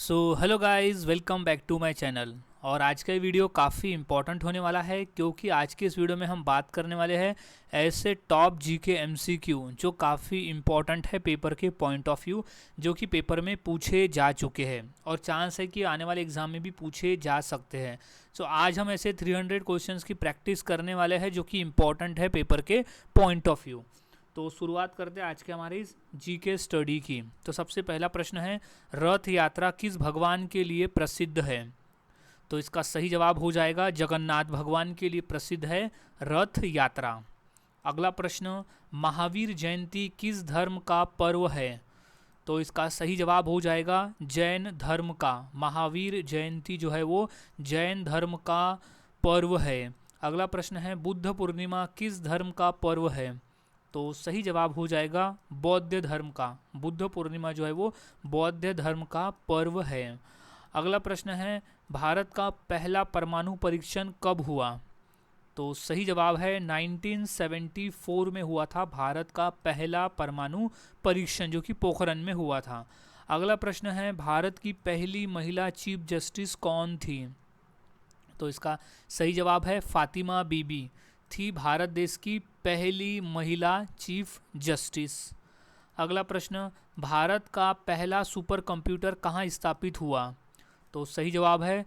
So hello guys, welcome back to my channel. और आज का ये वीडियो काफ़ी इंपॉर्टेंट होने वाला है क्योंकि आज के इस वीडियो में हम बात करने वाले हैं ऐसे टॉप जीके एमसीक्यू जो काफ़ी इंपॉर्टेंट है पेपर के पॉइंट ऑफ व्यू, जो कि पेपर में पूछे जा चुके हैं और चांस है कि आने वाले एग्जाम में भी पूछे जा सकते हैं। सो आज हम ऐसे 300 क्वेश्चंस की प्रैक्टिस करने वाले हैं जो कि इंपॉर्टेंट है पेपर के पॉइंट ऑफ व्यू। तो शुरुआत करते हैं आज के हमारे इस जीके स्टडी की। तो सबसे पहला प्रश्न है, रथ यात्रा किस भगवान के लिए प्रसिद्ध है? तो इसका सही जवाब हो जाएगा जगन्नाथ भगवान के लिए प्रसिद्ध है रथ यात्रा। अगला प्रश्न, महावीर जयंती किस धर्म का पर्व है? तो इसका सही जवाब हो जाएगा जैन धर्म का। महावीर जयंती जो है वो जैन धर्म का पर्व है। अगला प्रश्न है, बुद्ध पूर्णिमा किस धर्म का पर्व है? तो सही जवाब हो जाएगा बौद्ध धर्म का। बुद्ध पूर्णिमा जो है वो बौद्ध धर्म का पर्व है। अगला प्रश्न है, भारत का पहला परमाणु परीक्षण कब हुआ? तो सही जवाब है 1974 में हुआ था भारत का पहला परमाणु परीक्षण, जो कि पोखरण में हुआ था। अगला प्रश्न है, भारत की पहली महिला चीफ जस्टिस कौन थी? तो इसका सही जवाब है फातिमा बीबी थी भारत देश की पहली महिला चीफ जस्टिस। अगला प्रश्न, भारत का पहला सुपर कंप्यूटर कहाँ स्थापित हुआ? तो सही जवाब है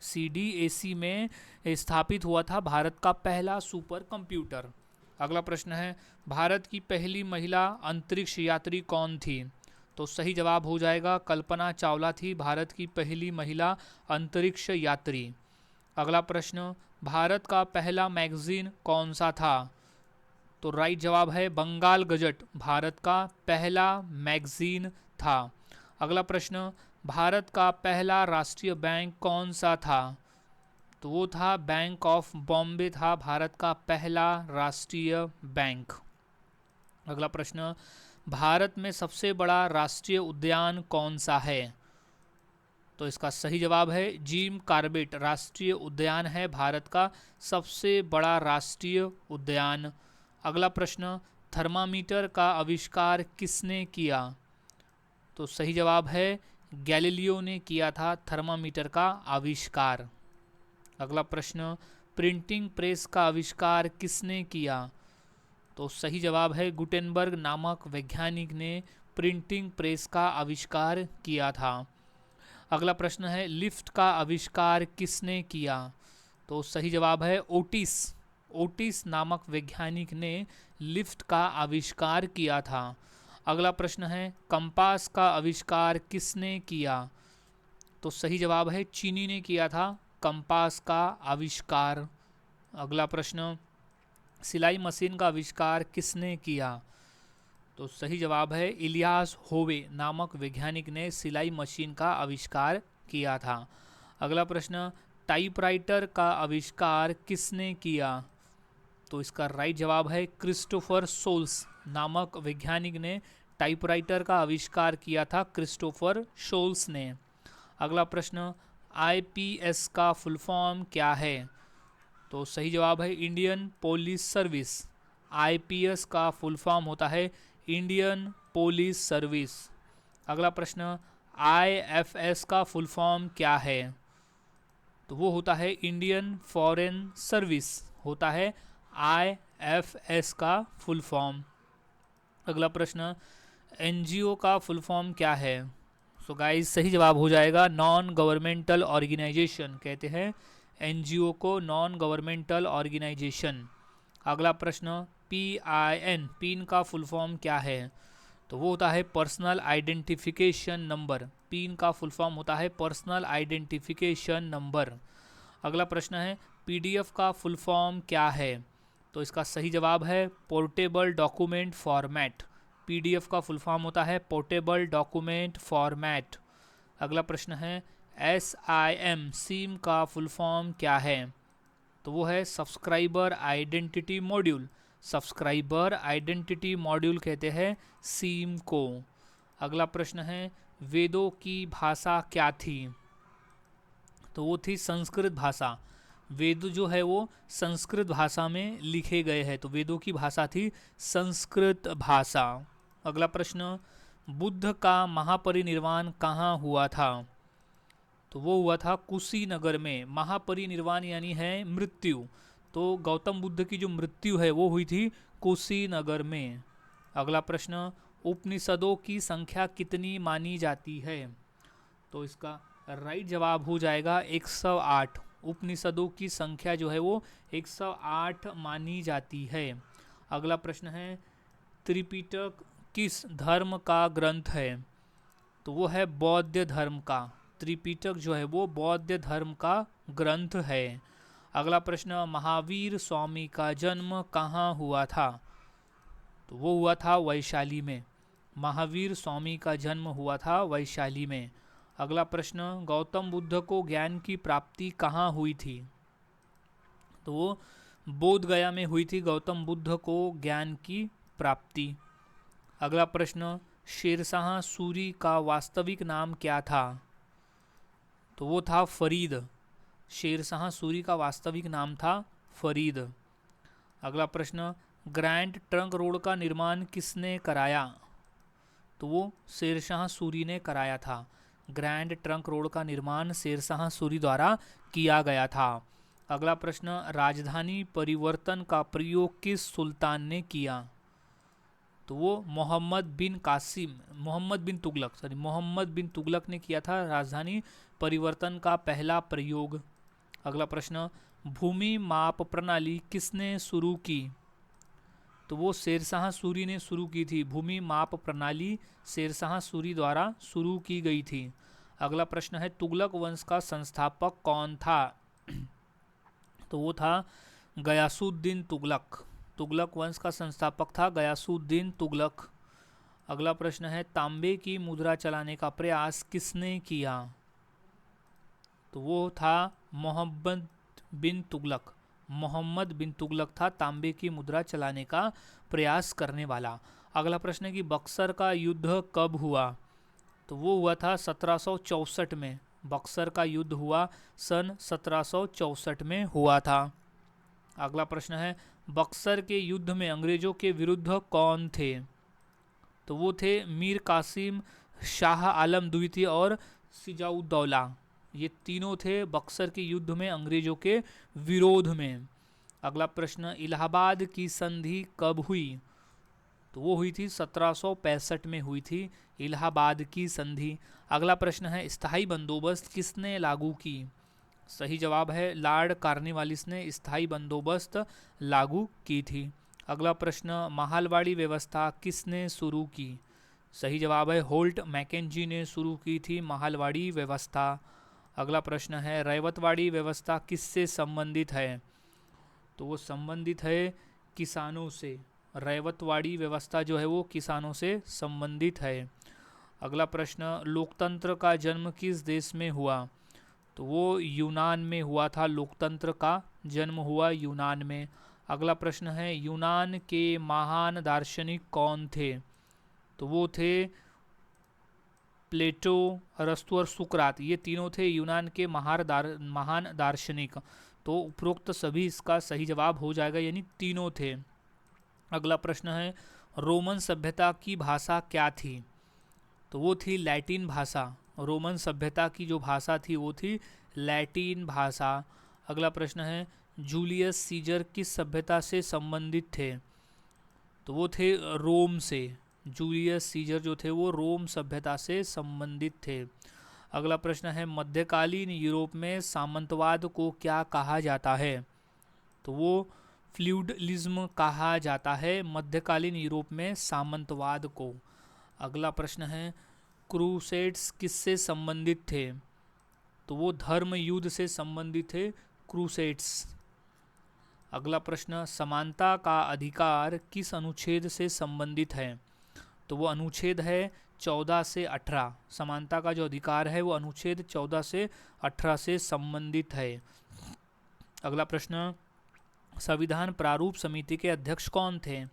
CDAC में स्थापित हुआ था भारत का पहला सुपर कंप्यूटर। अगला प्रश्न है, भारत की पहली महिला अंतरिक्ष यात्री कौन थी? तो सही जवाब हो जाएगा कल्पना चावला थी भारत की पहली महिला अंतरिक्ष यात्री। अगला प्रश्न, भारत का पहला मैगजीन कौन सा था? तो राइट जवाब है बंगाल गजट भारत का पहला मैगजीन था। अगला प्रश्न, भारत का पहला राष्ट्रीय बैंक कौन सा था? तो वो था बैंक ऑफ बॉम्बे था भारत का पहला राष्ट्रीय बैंक। अगला प्रश्न, भारत में सबसे बड़ा राष्ट्रीय उद्यान कौन सा है? तो इसका सही जवाब है जिम कॉर्बेट राष्ट्रीय उद्यान है भारत का सबसे बड़ा राष्ट्रीय उद्यान। अगला प्रश्न, थर्मामीटर का आविष्कार किसने किया? तो सही जवाब है गैलीलियो ने किया था थर्मामीटर का आविष्कार। अगला प्रश्न, प्रिंटिंग प्रेस का आविष्कार किसने किया? तो सही जवाब है गुटेनबर्ग नामक वैज्ञानिक ने प्रिंटिंग प्रेस का आविष्कार किया था। अगला प्रश्न है, लिफ्ट का आविष्कार किसने किया? तो सही जवाब है ओटिस नामक वैज्ञानिक ने लिफ्ट का आविष्कार किया था। अगला प्रश्न है, कंपास का आविष्कार किसने किया? तो सही जवाब है चीनी ने किया था कंपास का आविष्कार। अगला प्रश्न, सिलाई मशीन का आविष्कार किसने किया? तो सही जवाब है इलियास होवे नामक वैज्ञानिक ने सिलाई मशीन का आविष्कार किया था। अगला प्रश्न, टाइपराइटर का आविष्कार किसने किया? तो इसका राइट जवाब है क्रिस्टोफर सोल्स नामक वैज्ञानिक ने टाइपराइटर का आविष्कार किया था क्रिस्टोफर सोल्स ने। अगला प्रश्न, IPS का फुल फॉर्म क्या है? तो सही जवाब है इंडियन पुलिस सर्विस। IPS का फुल फॉर्म होता है इंडियन पुलिस सर्विस। अगला प्रश्न, IFS का फुल फॉर्म क्या है? तो वो होता है इंडियन फॉरेन सर्विस होता है IFS का फुल फॉर्म। अगला प्रश्न, NGO का फुल फॉर्म क्या है? सो गाइस सही जवाब हो जाएगा नॉन गवर्नमेंटल ऑर्गेनाइजेशन कहते हैं NGO को, नॉन गवर्नमेंटल ऑर्गेनाइजेशन। अगला प्रश्न, पिन का फुल फॉर्म क्या है? तो वो होता है पर्सनल आइडेंटिफिकेशन नंबर। पिन का फुल फॉर्म होता है पर्सनल आइडेंटिफिकेशन नंबर। अगला प्रश्न है, PDF का फुल फॉर्म क्या है? तो इसका सही जवाब है पोर्टेबल डॉक्यूमेंट फॉर्मेट। PDF का फुल फॉर्म होता है पोर्टेबल डॉक्यूमेंट फॉर्मेट। अगला प्रश्न है, सिम का फुल फॉर्म क्या है? तो वो है subscriber identity module. Subscriber identity module कहते हैं सिम को। अगला प्रश्न है, वेदों की भाषा क्या थी? तो वो थी संस्कृत भाषा। वेद जो है वो संस्कृत भाषा में लिखे गए हैं, तो वेदों की भाषा थी संस्कृत भाषा। अगला प्रश्न, बुद्ध का महापरिनिर्वाण कहाँ हुआ था? तो वो हुआ था कुशीनगर में। महापरिनिर्वाण यानी है मृत्यु, तो गौतम बुद्ध की जो मृत्यु है वो हुई थी कुशीनगर में। अगला प्रश्न, उपनिषदों की संख्या कितनी मानी जाती है? तो इसका राइट जवाब हो जाएगा 108। उपनिषदों की संख्या जो है वो 108 मानी जाती है। अगला प्रश्न है, त्रिपिटक किस धर्म का ग्रंथ है? तो वो है बौद्ध धर्म का। त्रिपिटक जो है वो बौद्ध धर्म का ग्रंथ है। अगला प्रश्न, महावीर स्वामी का जन्म कहाँ हुआ था? तो वो हुआ था वैशाली में। महावीर स्वामी का जन्म हुआ था वैशाली में। अगला प्रश्न, गौतम बुद्ध को ज्ञान की प्राप्ति कहाँ हुई थी? तो वो बोध गया में हुई थी गौतम बुद्ध को ज्ञान की प्राप्ति। अगला प्रश्न, शेरशाह सूरी का वास्तविक नाम क्या था? तो वो था फरीद। शेरशाह सूरी का वास्तविक नाम था फरीद। अगला प्रश्न, ग्रैंड ट्रंक रोड का निर्माण किसने कराया? तो वो शेरशाह सूरी ने कराया था। ग्रैंड ट्रंक रोड का निर्माण शेरशाह सूरी द्वारा किया गया था। अगला प्रश्न, राजधानी परिवर्तन का प्रयोग किस सुल्तान ने किया? तो वो मोहम्मद बिन तुगलक ने किया था राजधानी परिवर्तन का पहला प्रयोग। अगला प्रश्न, भूमि माप प्रणाली किसने शुरू की? तो वो शेरशाह सूरी ने शुरू की थी। भूमि माप प्रणाली शेरशाह सूरी द्वारा शुरू की गई थी। अगला प्रश्न है, तुगलक वंश का संस्थापक कौन था? तो वो था गयासुद्दीन तुगलक। तुगलक वंश का संस्थापक था गयासुद्दीन तुगलक। अगला प्रश्न है, तांबे की मुद्रा चलाने का प्रयास किसने किया? तो वो था मोहम्मद बिन तुगलक था तांबे की मुद्रा चलाने का प्रयास करने वाला। अगला प्रश्न है कि बक्सर का युद्ध कब हुआ? तो वो हुआ था 1764 में। बक्सर का युद्ध हुआ सन 1764 में हुआ था। अगला प्रश्न है, बक्सर के युद्ध में अंग्रेजों के विरुद्ध कौन थे? तो वो थे मीर कासिम, शाह आलम द्वितीय और सिजाउद्दौला। ये तीनों थे बक्सर के युद्ध में अंग्रेजों के विरोध में। अगला प्रश्न, इलाहाबाद की संधि कब हुई? तो वो हुई थी 1765 में हुई थी इलाहाबाद की संधि। अगला प्रश्न है, स्थायी बंदोबस्त किसने लागू की? सही जवाब है लॉर्ड कार्नवालिस ने स्थायी बंदोबस्त लागू की थी। अगला प्रश्न, महालवाड़ी व्यवस्था किसने शुरू की? सही जवाब है होल्ट मैकेंजी ने शुरू की थी महालवाड़ी व्यवस्था। अगला प्रश्न है, रैवतवाड़ी व्यवस्था किससे संबंधित है? तो वो संबंधित है किसानों से। रैवतवाड़ी व्यवस्था जो है वो किसानों से संबंधित है। अगला प्रश्न, लोकतंत्र का जन्म किस देश में हुआ? तो वो यूनान में हुआ था। लोकतंत्र का जन्म हुआ यूनान में। अगला प्रश्न है, यूनान के महान दार्शनिक कौन थे? तो वो थे प्लेटो, अरस्तु और सुकरात। ये तीनों थे यूनान के महान दार्शनिक। तो उपरोक्त सभी इसका सही जवाब हो जाएगा, यानी तीनों थे। अगला प्रश्न है, रोमन सभ्यता की भाषा क्या थी? तो वो थी लैटिन भाषा। रोमन सभ्यता की जो भाषा थी वो थी लैटिन भाषा। अगला प्रश्न है, जूलियस सीजर किस सभ्यता से संबंधित थे? तो वो थे रोम से। जूलियस सीजर जो थे वो रोम सभ्यता से संबंधित थे। अगला प्रश्न है, मध्यकालीन यूरोप में सामंतवाद को क्या कहा जाता है? तो वो फ्यूडलिज्म कहा जाता है मध्यकालीन यूरोप में सामंतवाद को। अगला प्रश्न है, क्रूसेड्स किससे संबंधित थे? तो वो धर्म युद्ध से संबंधित थे क्रूसेड्स। अगला प्रश्न, समानता का अधिकार किस अनुच्छेद से संबंधित है? तो वो अनुच्छेद है 14 से 18। समानता का जो अधिकार है वो अनुच्छेद 14 से 18 से संबंधित है। अगला प्रश्न, संविधान प्रारूप समिति के अध्यक्ष कौन थे?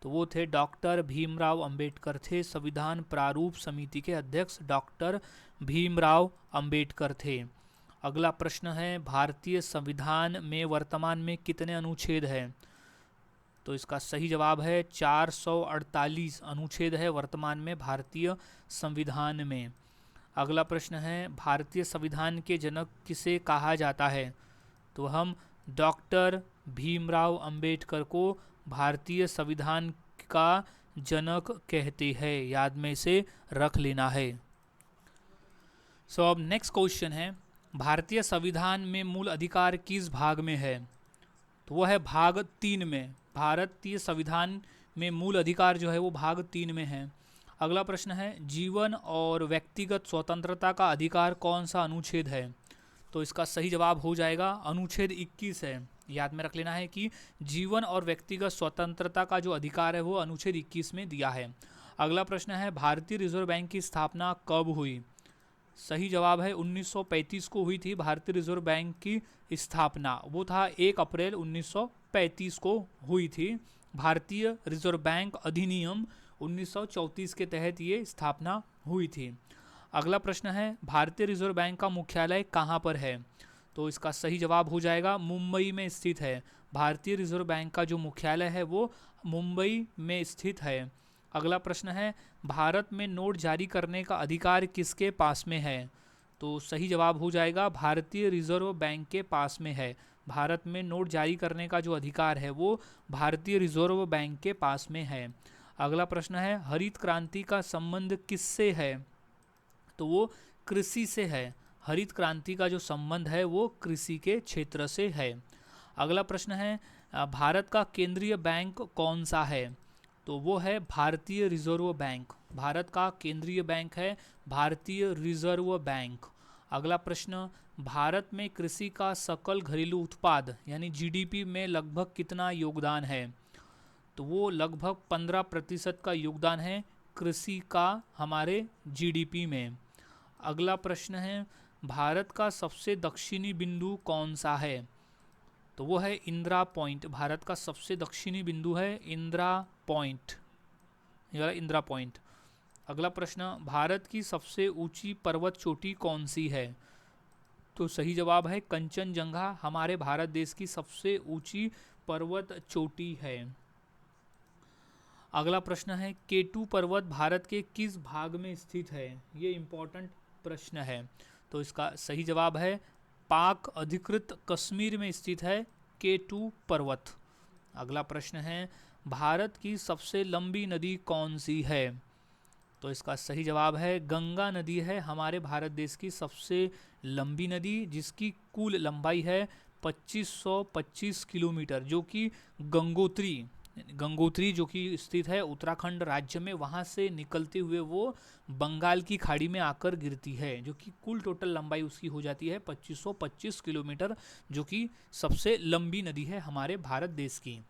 तो वो थे डॉक्टर भीमराव अंबेडकर थे। संविधान प्रारूप समिति के अध्यक्ष डॉक्टर भीमराव अंबेडकर थे। अगला प्रश्न है, भारतीय संविधान में वर्तमान में कितने अनुच्छेद हैं? तो इसका सही जवाब है 448 अनुच्छेद है वर्तमान में भारतीय संविधान में। अगला प्रश्न है, भारतीय संविधान के जनक किसे कहा जाता है? तो हम डॉक्टर भीमराव अंबेडकर को भारतीय संविधान का जनक कहते हैं, याद में इसे रख लेना है। अब नेक्स्ट क्वेश्चन है, भारतीय संविधान में मूल अधिकार किस भाग में है? तो वो है भाग 3 में। भारतीय संविधान में मूल अधिकार जो है वो भाग 3 में है। अगला प्रश्न है, जीवन और व्यक्तिगत स्वतंत्रता का अधिकार कौन सा अनुच्छेद है? तो इसका सही जवाब हो जाएगा अनुच्छेद 21 है। याद में रख लेना है कि जीवन और व्यक्तिगत स्वतंत्रता का जो अधिकार है वो अनुच्छेद 21 में दिया है। अगला प्रश्न है, भारतीय रिजर्व बैंक की स्थापना कब हुई? सही जवाब है 1935 को हुई थी भारतीय रिजर्व बैंक की स्थापना। वो था 1 अप्रैल 1935 को हुई थी। भारतीय रिजर्व बैंक अधिनियम 1934 के तहत ये स्थापना हुई थी। अगला प्रश्न है, भारतीय रिजर्व बैंक का मुख्यालय कहाँ पर है? तो इसका सही जवाब हो जाएगा मुंबई में स्थित है। भारतीय रिजर्व बैंक का जो मुख्यालय है वो मुंबई में स्थित है। अगला प्रश्न है, भारत में नोट जारी करने का अधिकार किसके पास में है? तो सही जवाब हो जाएगा भारतीय रिजर्व बैंक के पास में है। भारत में नोट जारी करने का जो अधिकार है वो भारतीय रिजर्व बैंक के पास में है। अगला प्रश्न है, हरित क्रांति का संबंध किससे है? तो वो कृषि से है। हरित क्रांति का जो संबंध है वो कृषि के क्षेत्र से है। अगला प्रश्न है, भारत का केंद्रीय बैंक कौन सा है? तो वो है भारतीय रिजर्व बैंक। भारत का केंद्रीय बैंक है भारतीय रिजर्व बैंक। अगला प्रश्न, भारत में कृषि का सकल घरेलू उत्पाद यानी जीडीपी में लगभग कितना योगदान है? तो वो लगभग 15% का योगदान है कृषि का हमारे जीडीपी में। अगला प्रश्न है, भारत का सबसे दक्षिणी बिंदु कौन सा है? तो वो है इंदिरा पॉइंट। भारत का सबसे दक्षिणी बिंदु है इंदिरा पॉइंट, या इंदिरा पॉइंट। अगला प्रश्न, भारत की सबसे ऊंची पर्वत चोटी कौन सी है? तो सही जवाब है कंचनजंगा हमारे भारत देश की सबसे ऊंची पर्वत चोटी है। अगला प्रश्न है, केटू पर्वत भारत के किस भाग में स्थित है? ये इंपॉर्टेंट प्रश्न है। तो इसका सही जवाब है पाक अधिकृत कश्मीर में स्थित है केटू पर्वत। अगला प्रश्न है, भारत की सबसे लंबी नदी कौन सी है? तो इसका सही जवाब है गंगा नदी है हमारे भारत देश की सबसे लंबी नदी, जिसकी कुल लंबाई है 2525 किलोमीटर, जो कि गंगोत्री जो कि स्थित है उत्तराखंड राज्य में, वहाँ से निकलते हुए वो बंगाल की खाड़ी में आकर गिरती है, जो कि कुल टोटल लंबाई उसकी हो जाती है 2525 किलोमीटर, जो कि सबसे लंबी नदी है हमारे भारत देश की।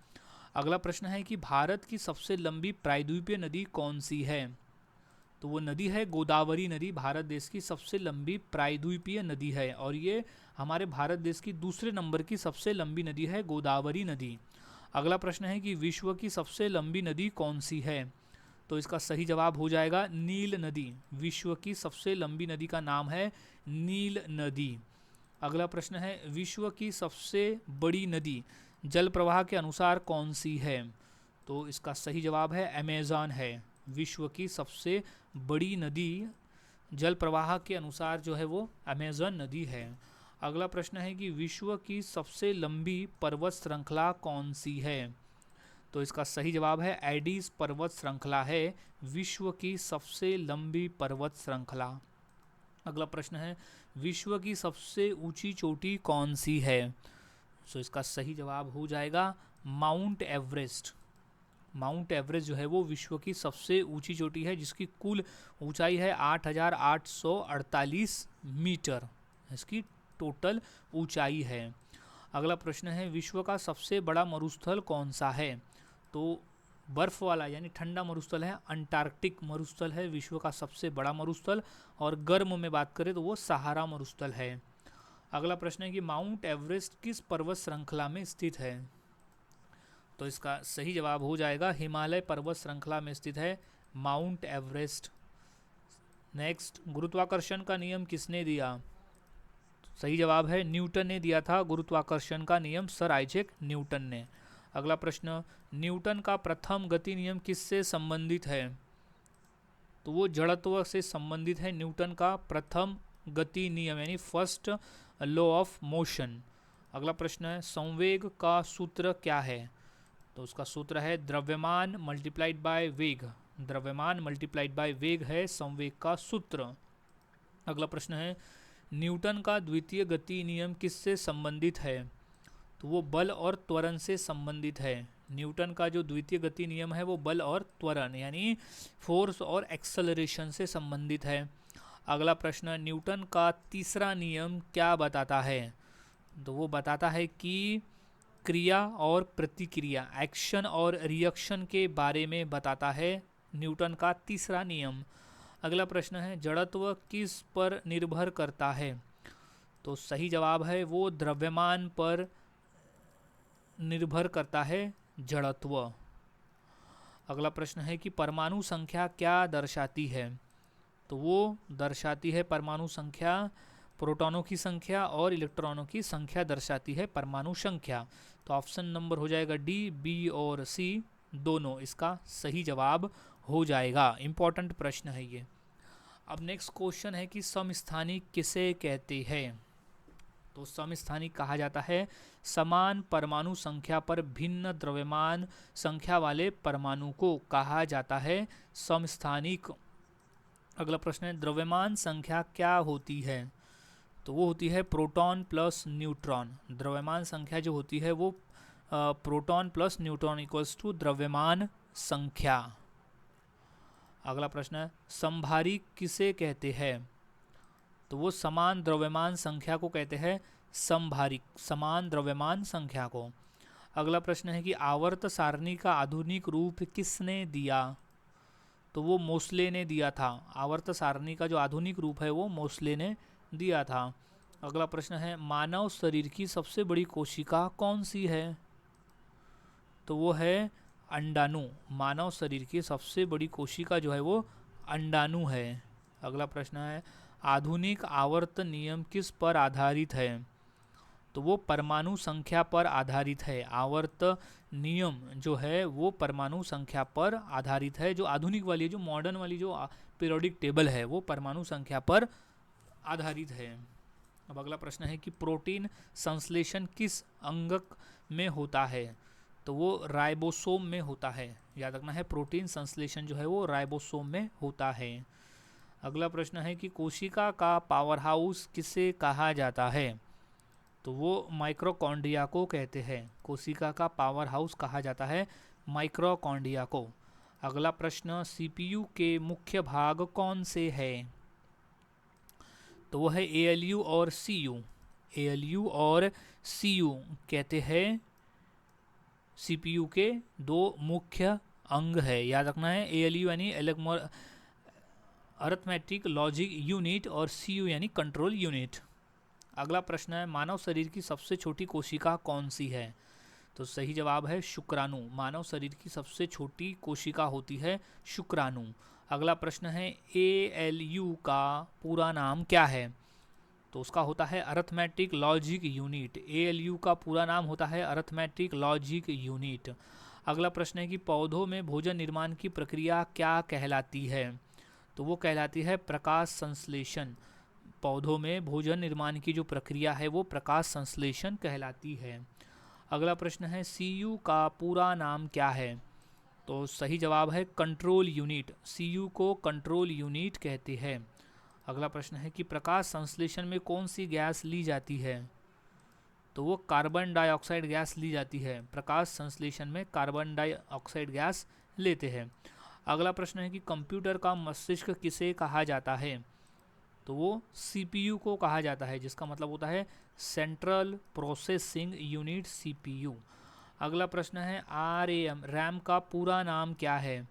अगला प्रश्न है कि भारत की सबसे लंबी प्रायद्वीपीय नदी कौन सी है? तो वो नदी है गोदावरी नदी। भारत देश की सबसे लंबी प्रायद्वीपीय नदी है और ये हमारे भारत देश की दूसरे नंबर की सबसे लंबी नदी है गोदावरी नदी। अगला प्रश्न है कि विश्व की सबसे लंबी नदी कौन सी है? तो इसका सही जवाब हो जाएगा नील नदी। विश्व की सबसे लंबी नदी का नाम है नील नदी। अगला प्रश्न है, विश्व की सबसे बड़ी नदी जल प्रवाह के अनुसार कौन सी है? तो इसका सही जवाब है अमेज़न है। विश्व की सबसे बड़ी नदी जल प्रवाह के अनुसार जो है वो अमेज़न नदी है। अगला प्रश्न है कि विश्व की सबसे लंबी पर्वत श्रृंखला कौन सी है? तो इसका सही जवाब है एडिस पर्वत श्रृंखला है विश्व की सबसे लंबी पर्वत श्रृंखला। अगला प्रश्न है, विश्व की सबसे ऊंची चोटी कौन सी है? तो इसका सही जवाब हो जाएगा माउंट एवरेस्ट। माउंट एवरेस्ट जो है वो विश्व की सबसे ऊंची चोटी है, जिसकी कुल ऊंचाई है 8848 मीटर, इसकी टोटल ऊंचाई है। अगला प्रश्न है, विश्व का सबसे बड़ा मरुस्थल कौन सा है? तो बर्फ वाला यानी ठंडा मरुस्थल है अंटार्कटिक मरुस्थल है विश्व का सबसे बड़ा मरुस्थल, और गर्म में बात करें तो वो सहारा मरुस्थल है। अगला प्रश्न है कि माउंट एवरेस्ट किस पर्वत श्रृंखला में स्थित है? तो इसका सही जवाब हो जाएगा हिमालय पर्वत श्रृंखला में स्थित है माउंट एवरेस्ट। नेक्स्ट, गुरुत्वाकर्षण का नियम किसने दिया? सही जवाब है न्यूटन ने दिया था गुरुत्वाकर्षण का नियम, सर आइजैक न्यूटन ने। अगला प्रश्न, न्यूटन का प्रथम गति नियम किससे संबंधित है? तो वो जड़त्व से संबंधित है। न्यूटन का प्रथम गति नियम यानी फर्स्ट लॉ ऑफ मोशन। अगला प्रश्न है, संवेग का सूत्र क्या है? तो उसका सूत्र है द्रव्यमान मल्टीप्लाइड बाय वेग। द्रव्यमान मल्टीप्लाइड बाय वेग है संवेग का सूत्र। अगला प्रश्न है, न्यूटन का द्वितीय गति नियम किससे संबंधित है? तो वो बल और त्वरण से संबंधित है। न्यूटन का जो द्वितीय गति नियम है वो बल और त्वरण यानी फोर्स और एक्सेलरेशन से संबंधित है। अगला प्रश्न, न्यूटन का तीसरा नियम क्या बताता है? तो वो बताता है कि क्रिया और प्रतिक्रिया, एक्शन और रिएक्शन के बारे में बताता है न्यूटन का तीसरा नियम। अगला प्रश्न है, जड़त्व किस पर निर्भर करता है? तो सही जवाब है वो द्रव्यमान पर निर्भर करता है जड़त्व। अगला प्रश्न है कि परमाणु संख्या क्या दर्शाती है? तो वो दर्शाती है परमाणु संख्या, प्रोटॉनों की संख्या और इलेक्ट्रॉनों की संख्या दर्शाती है परमाणु संख्या। तो ऑप्शन नंबर हो जाएगा डी, बी और सी दोनों इसका सही जवाब हो जाएगा। इम्पॉर्टेंट प्रश्न है ये। अब नेक्स्ट क्वेश्चन है कि समस्थानिक किसे कहते हैं? तो समस्थानिक कहा जाता है समान परमाणु संख्या पर भिन्न द्रव्यमान संख्या वाले परमाणु को कहा जाता है समस्थानिक। अगला प्रश्न है, द्रव्यमान संख्या क्या होती है? तो वो होती है प्रोटॉन प्लस न्यूट्रॉन। द्रव्यमान संख्या जो होती है वो proton plus neutron equals to द्रव्यमान संख्या। अगला प्रश्न है, समभारी किसे कहते हैं? तो वो समान द्रव्यमान संख्या को कहते हैं समभारिक, समान द्रव्यमान संख्या को। अगला प्रश्न है कि आवर्त सारणी का आधुनिक रूप किसने दिया? तो वो मोसले ने दिया था। आवर्त सारणी का जो आधुनिक रूप है वो मोसले ने दिया था। अगला प्रश्न है, मानव शरीर की सबसे बड़ी कोशिका कौन सी है? तो वो है अंडाणु। मानव शरीर की सबसे बड़ी कोशिका जो है वो अंडाणु है। अगला प्रश्न है, आधुनिक आवर्त नियम किस पर आधारित है? तो वो परमाणु संख्या पर आधारित है। आवर्त नियम जो है वो परमाणु संख्या पर आधारित है। जो आधुनिक वाली, जो मॉडर्न वाली जो पीरियोडिक टेबल है वो परमाणु संख्या पर आधारित है। अब अगला प्रश्न है कि प्रोटीन संश्लेषण किस अंगक में होता है? तो वो राइबोसोम में होता है। याद रखना है, प्रोटीन संश्लेषण जो है वो राइबोसोम में होता है। अगला प्रश्न है कि कोशिका का पावर हाउस किसे कहा जाता है? तो वो माइक्रोकॉन्ड्रिया को कहते हैं। कोशिका का पावर हाउस कहा जाता है माइक्रोकॉन्ड्रिया को। अगला प्रश्न, सीपीयू के मुख्य भाग कौन से हैं? तो वो है एएलयू और सीयू। एएलयू और सीयू कहते हैं सीपीयू के दो मुख्य अंग है। याद रखना है, एएलयू यानी अरिथमेटिक लॉजिक यूनिट और सीयू यानी कंट्रोल यूनिट। अगला प्रश्न है, मानव शरीर की सबसे छोटी कोशिका कौन सी है? तो सही जवाब है शुक्राणु। मानव शरीर की सबसे छोटी कोशिका होती है शुक्राणु। अगला प्रश्न है, एएलयू का पूरा नाम क्या है? तो उसका होता है अरिथमेटिक लॉजिक यूनिट। एएलयू का पूरा नाम होता है अरिथमेटिक लॉजिक यूनिट। अगला प्रश्न है कि पौधों में भोजन निर्माण की प्रक्रिया क्या कहलाती है? तो वो कहलाती है प्रकाश संश्लेषण। पौधों में भोजन निर्माण की जो प्रक्रिया है वो प्रकाश संश्लेषण कहलाती है। अगला प्रश्न है, सीयू का पूरा नाम क्या है? तो सही जवाब है कंट्रोल यूनिट। सीयू को कंट्रोल यूनिट कहते हैं। अगला प्रश्न है कि प्रकाश संश्लेषण में कौन सी गैस ली जाती है? तो वो कार्बन डाइऑक्साइड गैस ली जाती है। प्रकाश संश्लेषण में कार्बन डाइऑक्साइड गैस लेते हैं। अगला प्रश्न है कि कंप्यूटर का मस्तिष्क किसे कहा जाता है? तो वो सीपीयू को कहा जाता है, जिसका मतलब होता है सेंट्रल प्रोसेसिंग यूनिट सीपीयू। अगला प्रश्न है, आरएएम रैम का पूरा नाम क्या है?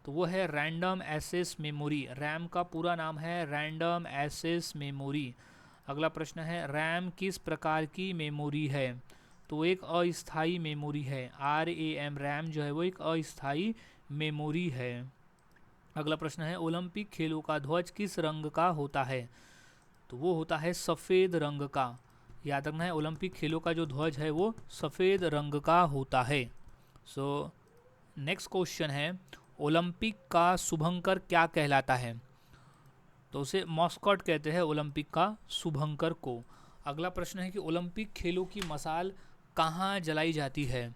तो वो है रैंडम एक्सेस मेमोरी। रैम का पूरा नाम है रैंडम एक्सेस मेमोरी। अगला प्रश्न है, रैम किस प्रकार की मेमोरी है? तो एक अस्थायी मेमोरी है। आरएएम रैम जो है वो एक अस्थायी मेमोरी है। अगला प्रश्न है, ओलंपिक खेलों का ध्वज किस रंग का होता है? तो वो होता है सफ़ेद रंग का। याद रखना है, ओलंपिक खेलों का जो ध्वज है वो सफ़ेद रंग का होता है। सो नेक्स्ट क्वेश्चन है, ओलंपिक का शुभंकर क्या कहलाता है? तो उसे मॉस्कॉट कहते हैं ओलंपिक का शुभंकर को। अगला प्रश्न है कि ओलंपिक खेलों की मशाल कहाँ जलाई जाती है?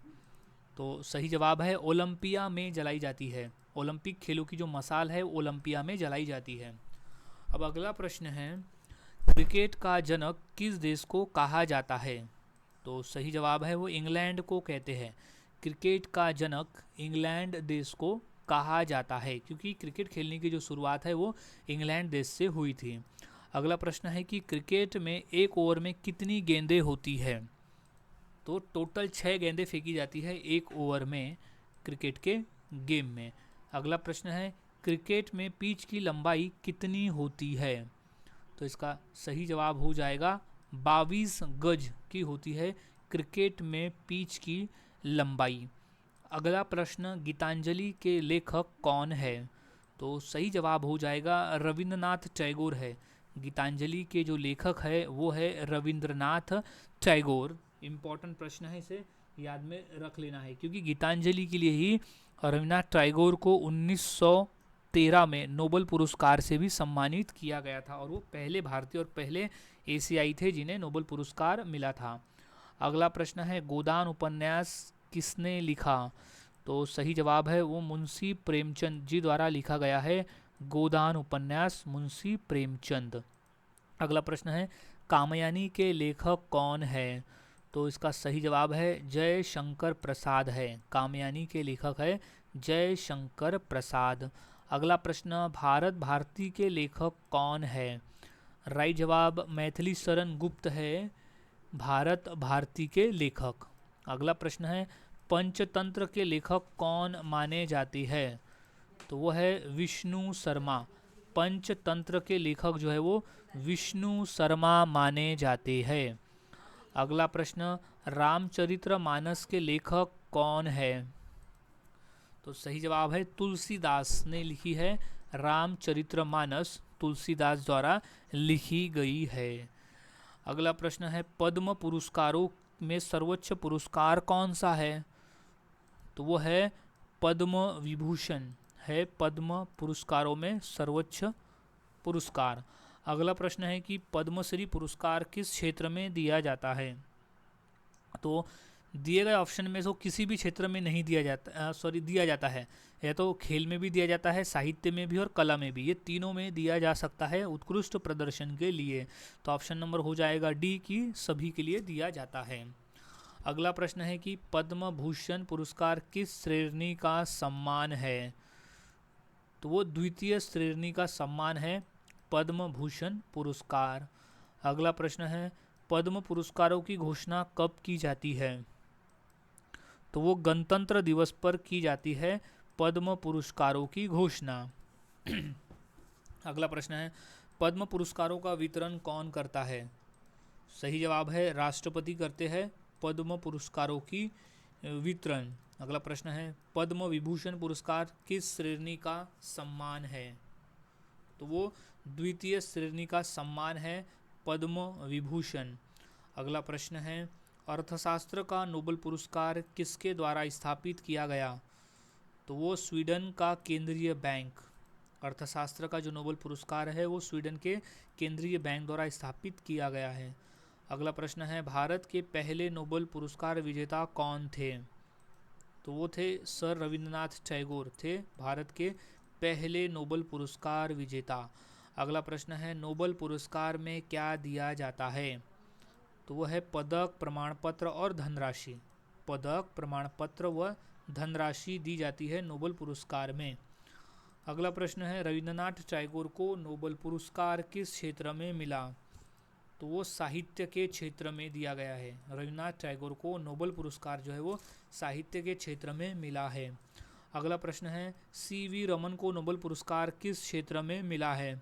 तो सही जवाब है ओलंपिया में जलाई जाती है। ओलंपिक खेलों की जो मशाल है ओलंपिया में जलाई जाती है। अब अगला प्रश्न है, क्रिकेट का जनक किस देश को कहा जाता है? तो सही जवाब है वो इंग्लैंड को कहते हैं। क्रिकेट का जनक इंग्लैंड देश को कहा जाता है, क्योंकि क्रिकेट खेलने की जो शुरुआत है वो इंग्लैंड देश से हुई थी। अगला प्रश्न है कि क्रिकेट में एक ओवर में कितनी गेंदें होती है? तो टोटल 6 गेंदें फेंकी जाती है एक ओवर में क्रिकेट के गेम में। अगला प्रश्न है, क्रिकेट में पिच की लंबाई कितनी होती है? तो इसका सही जवाब हो जाएगा 22 गज की होती है क्रिकेट में पिच की लंबाई। अगला प्रश्न, गीतांजलि के लेखक कौन है? तो सही जवाब हो जाएगा रविंद्रनाथ टैगोर है। गीतांजलि के जो लेखक है वो है रविंद्रनाथ टैगोर। इम्पॉर्टेंट प्रश्न है, इसे याद में रख लेना है, क्योंकि गीतांजलि के लिए ही रविंद्रनाथ टैगोर को 1913 में नोबेल पुरस्कार से भी सम्मानित किया गया था, और वो पहले भारतीय और पहले एशियाई थे जिन्हें नोबेल पुरस्कार मिला था। अगला प्रश्न है, गोदान उपन्यास किसने लिखा? तो सही जवाब है वो मुंशी प्रेमचंद जी द्वारा लिखा गया है गोदान उपन्यास, मुंशी प्रेमचंद। अगला प्रश्न है, कामयानी के लेखक कौन है? तो इसका सही जवाब है जय शंकर प्रसाद है। कामयानी के लेखक है जय शंकर प्रसाद। अगला प्रश्न, भारत भारती के लेखक कौन है? राइट जवाब मैथिली शरण गुप्त है भारत भारती के लेखक। अगला प्रश्न है, पंचतंत्र के लेखक कौन माने जाते हैं? तो वो है विष्णु शर्मा। पंचतंत्र के लेखक जो है वो विष्णु शर्मा माने जाते हैं। अगला प्रश्न, रामचरितमानस के लेखक कौन है? तो सही जवाब है तुलसीदास ने लिखी है रामचरितमानस, तुलसीदास द्वारा लिखी गई है। अगला प्रश्न है, पद्म पुरस्कारों में सर्वोच्च पुरस्कार कौन सा है? तो वो है पद्म विभूषण है, पद्म पुरस्कारों में सर्वोच्च पुरस्कार। अगला प्रश्न है कि पद्मश्री पुरस्कार किस क्षेत्र में दिया जाता है? तो दिए गए ऑप्शन में से किसी भी क्षेत्र में नहीं दिया जाता, दिया जाता है। या तो खेल में भी दिया जाता है, साहित्य में भी और कला में भी, ये तीनों में दिया जा सकता है उत्कृष्ट प्रदर्शन के लिए। तो ऑप्शन नंबर हो जाएगा डी की सभी के लिए दिया जाता है। अगला प्रश्न है कि पद्म भूषण पुरस्कार किस श्रेणी का सम्मान है? तो वो द्वितीय श्रेणी का सम्मान है पद्म भूषण पुरस्कार। अगला प्रश्न है, पद्म पुरस्कारों की घोषणा कब की जाती है? तो वो गणतंत्र दिवस पर की जाती है पद्म पुरस्कारों की घोषणा। अगला प्रश्न है, पद्म पुरस्कारों का वितरण कौन करता है? सही जवाब है राष्ट्रपति करते हैं पद्म पुरस्कारों की वितरण। अगला प्रश्न है, पद्म विभूषण पुरस्कार किस श्रेणी का सम्मान है? तो वो द्वितीय श्रेणी का सम्मान है पद्म विभूषण। अगला प्रश्न है, अर्थशास्त्र का नोबेल पुरस्कार किसके द्वारा स्थापित किया गया? तो वो स्वीडन का केंद्रीय बैंक। अर्थशास्त्र का जो नोबेल पुरस्कार है वो स्वीडन के केंद्रीय बैंक द्वारा स्थापित किया गया है। अगला प्रश्न है, भारत के पहले नोबेल पुरस्कार विजेता कौन थे? तो वो थे सर रविंद्रनाथ टैगोर थे भारत के पहले नोबेल पुरस्कार विजेता। अगला प्रश्न है, नोबेल पुरस्कार में क्या दिया जाता है? तो वो है पदक, प्रमाण पत्र और धनराशि। पदक, प्रमाण पत्र व धनराशि दी जाती है नोबेल पुरस्कार में। अगला प्रश्न है, रविंद्रनाथ टैगोर को नोबेल पुरस्कार किस क्षेत्र में मिला? तो वो साहित्य के क्षेत्र में दिया गया है। रविंद्रनाथ टैगोर को नोबेल पुरस्कार जो है वो साहित्य के क्षेत्र में मिला है। अगला प्रश्न है, सीवी रमन को नोबेल पुरस्कार किस क्षेत्र में मिला है?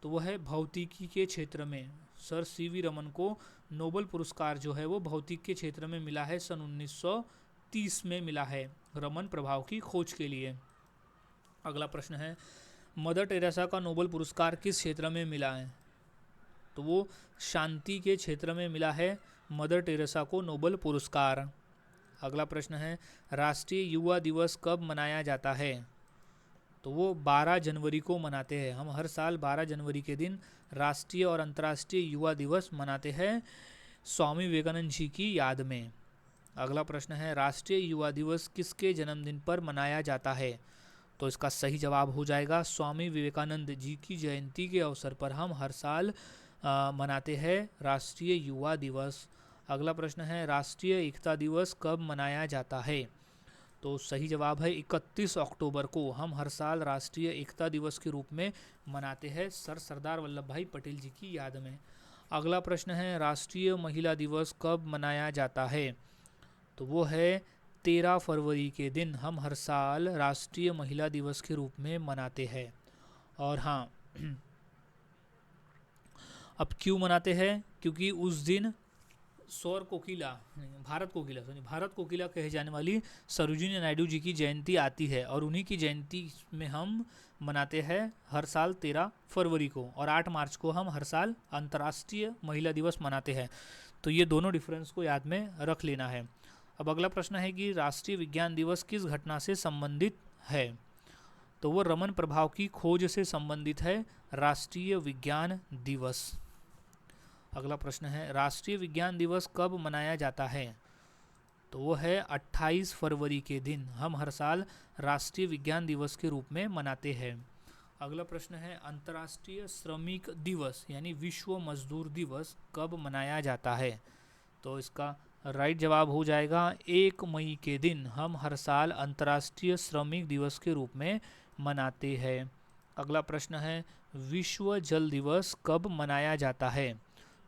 तो वह है भौतिकी के क्षेत्र में। सर सीवी रमन को नोबेल पुरस्कार जो है वो भौतिक के क्षेत्र में मिला है, सन 1930 में मिला है रमन प्रभाव की खोज के लिए। अगला प्रश्न है, मदर टेरेसा का नोबेल पुरस्कार किस क्षेत्र में मिला है? तो वो शांति के क्षेत्र में मिला है मदर टेरेसा को नोबेल पुरस्कार। अगला प्रश्न है राष्ट्रीय युवा दिवस कब मनाया जाता है? तो वो 12 जनवरी को मनाते हैं। हम हर साल 12 जनवरी के दिन राष्ट्रीय और अंतर्राष्ट्रीय युवा दिवस मनाते हैं स्वामी विवेकानंद जी की याद में। अगला प्रश्न है राष्ट्रीय युवा दिवस किसके जन्मदिन पर मनाया जाता है? तो इसका सही जवाब हो जाएगा स्वामी विवेकानंद जी की जयंती के अवसर पर हम हर साल मनाते हैं राष्ट्रीय युवा दिवस। अगला प्रश्न है राष्ट्रीय एकता दिवस कब मनाया जाता है? तो सही जवाब है 31 अक्टूबर को हम हर साल राष्ट्रीय एकता दिवस के रूप में मनाते हैं सरदार वल्लभ भाई पटेल जी की याद में। अगला प्रश्न है राष्ट्रीय महिला दिवस कब मनाया जाता है? तो वो है 13 फरवरी के दिन हम हर साल राष्ट्रीय महिला दिवस के रूप में मनाते हैं। और हाँ, अब क्यों मनाते हैं? क्योंकि उस दिन भारत कोकिला कहे जाने वाली सरोजिनी नायडू जी की जयंती आती है और उन्हीं की जयंती में हम मनाते हैं हर साल 13 फरवरी को, और 8 मार्च को हम हर साल अंतर्राष्ट्रीय महिला दिवस मनाते हैं। तो ये दोनों डिफरेंस को याद में रख लेना है। अब अगला प्रश्न है कि राष्ट्रीय विज्ञान दिवस किस घटना से संबंधित है? तो वो रमन प्रभाव की खोज से संबंधित है राष्ट्रीय विज्ञान दिवस। अगला प्रश्न है राष्ट्रीय विज्ञान दिवस कब मनाया जाता है? तो वो है 28 फरवरी के दिन हम हर साल राष्ट्रीय विज्ञान दिवस के रूप में मनाते हैं। अगला प्रश्न है अंतर्राष्ट्रीय श्रमिक दिवस यानी विश्व मजदूर दिवस कब मनाया जाता है? तो इसका राइट जवाब हो जाएगा 1 मई के दिन हम हर साल अंतर्राष्ट्रीय श्रमिक दिवस के रूप में मनाते हैं। अगला प्रश्न है विश्व जल दिवस कब मनाया जाता है?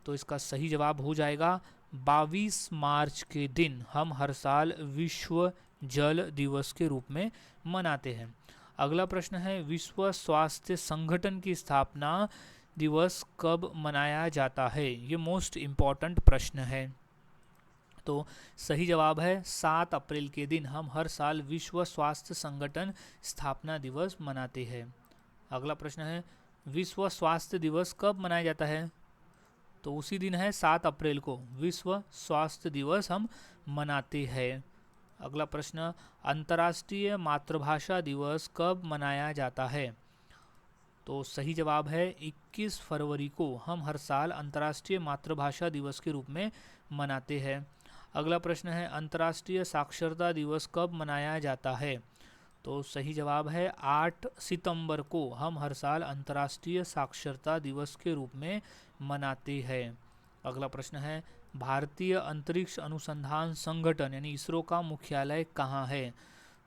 तो इसका सही जवाब हो जाएगा 22 मार्च के दिन हम हर साल विश्व जल दिवस के रूप में मनाते हैं। अगला प्रश्न है विश्व स्वास्थ्य संगठन की स्थापना दिवस कब मनाया जाता है? ये मोस्ट इम्पॉर्टेंट प्रश्न है। तो सही जवाब है 7 अप्रैल के दिन हम हर साल विश्व स्वास्थ्य संगठन स्थापना दिवस मनाते हैं। अगला प्रश्न है विश्व स्वास्थ्य दिवस कब मनाया जाता है? तो उसी दिन है 7 अप्रैल को विश्व स्वास्थ्य दिवस हम मनाते हैं। अगला प्रश्न अंतर्राष्ट्रीय मातृभाषा दिवस कब मनाया जाता है? तो सही जवाब है 21 फरवरी को हम हर साल अंतर्राष्ट्रीय मातृभाषा दिवस के रूप में मनाते हैं। अगला प्रश्न है अंतर्राष्ट्रीय साक्षरता दिवस कब मनाया जाता है? तो सही जवाब है 8 सितंबर को हम हर साल अंतर्राष्ट्रीय साक्षरता दिवस के रूप में मनाते हैं। अगला प्रश्न है भारतीय अंतरिक्ष अनुसंधान संगठन यानी इसरो का मुख्यालय कहाँ है?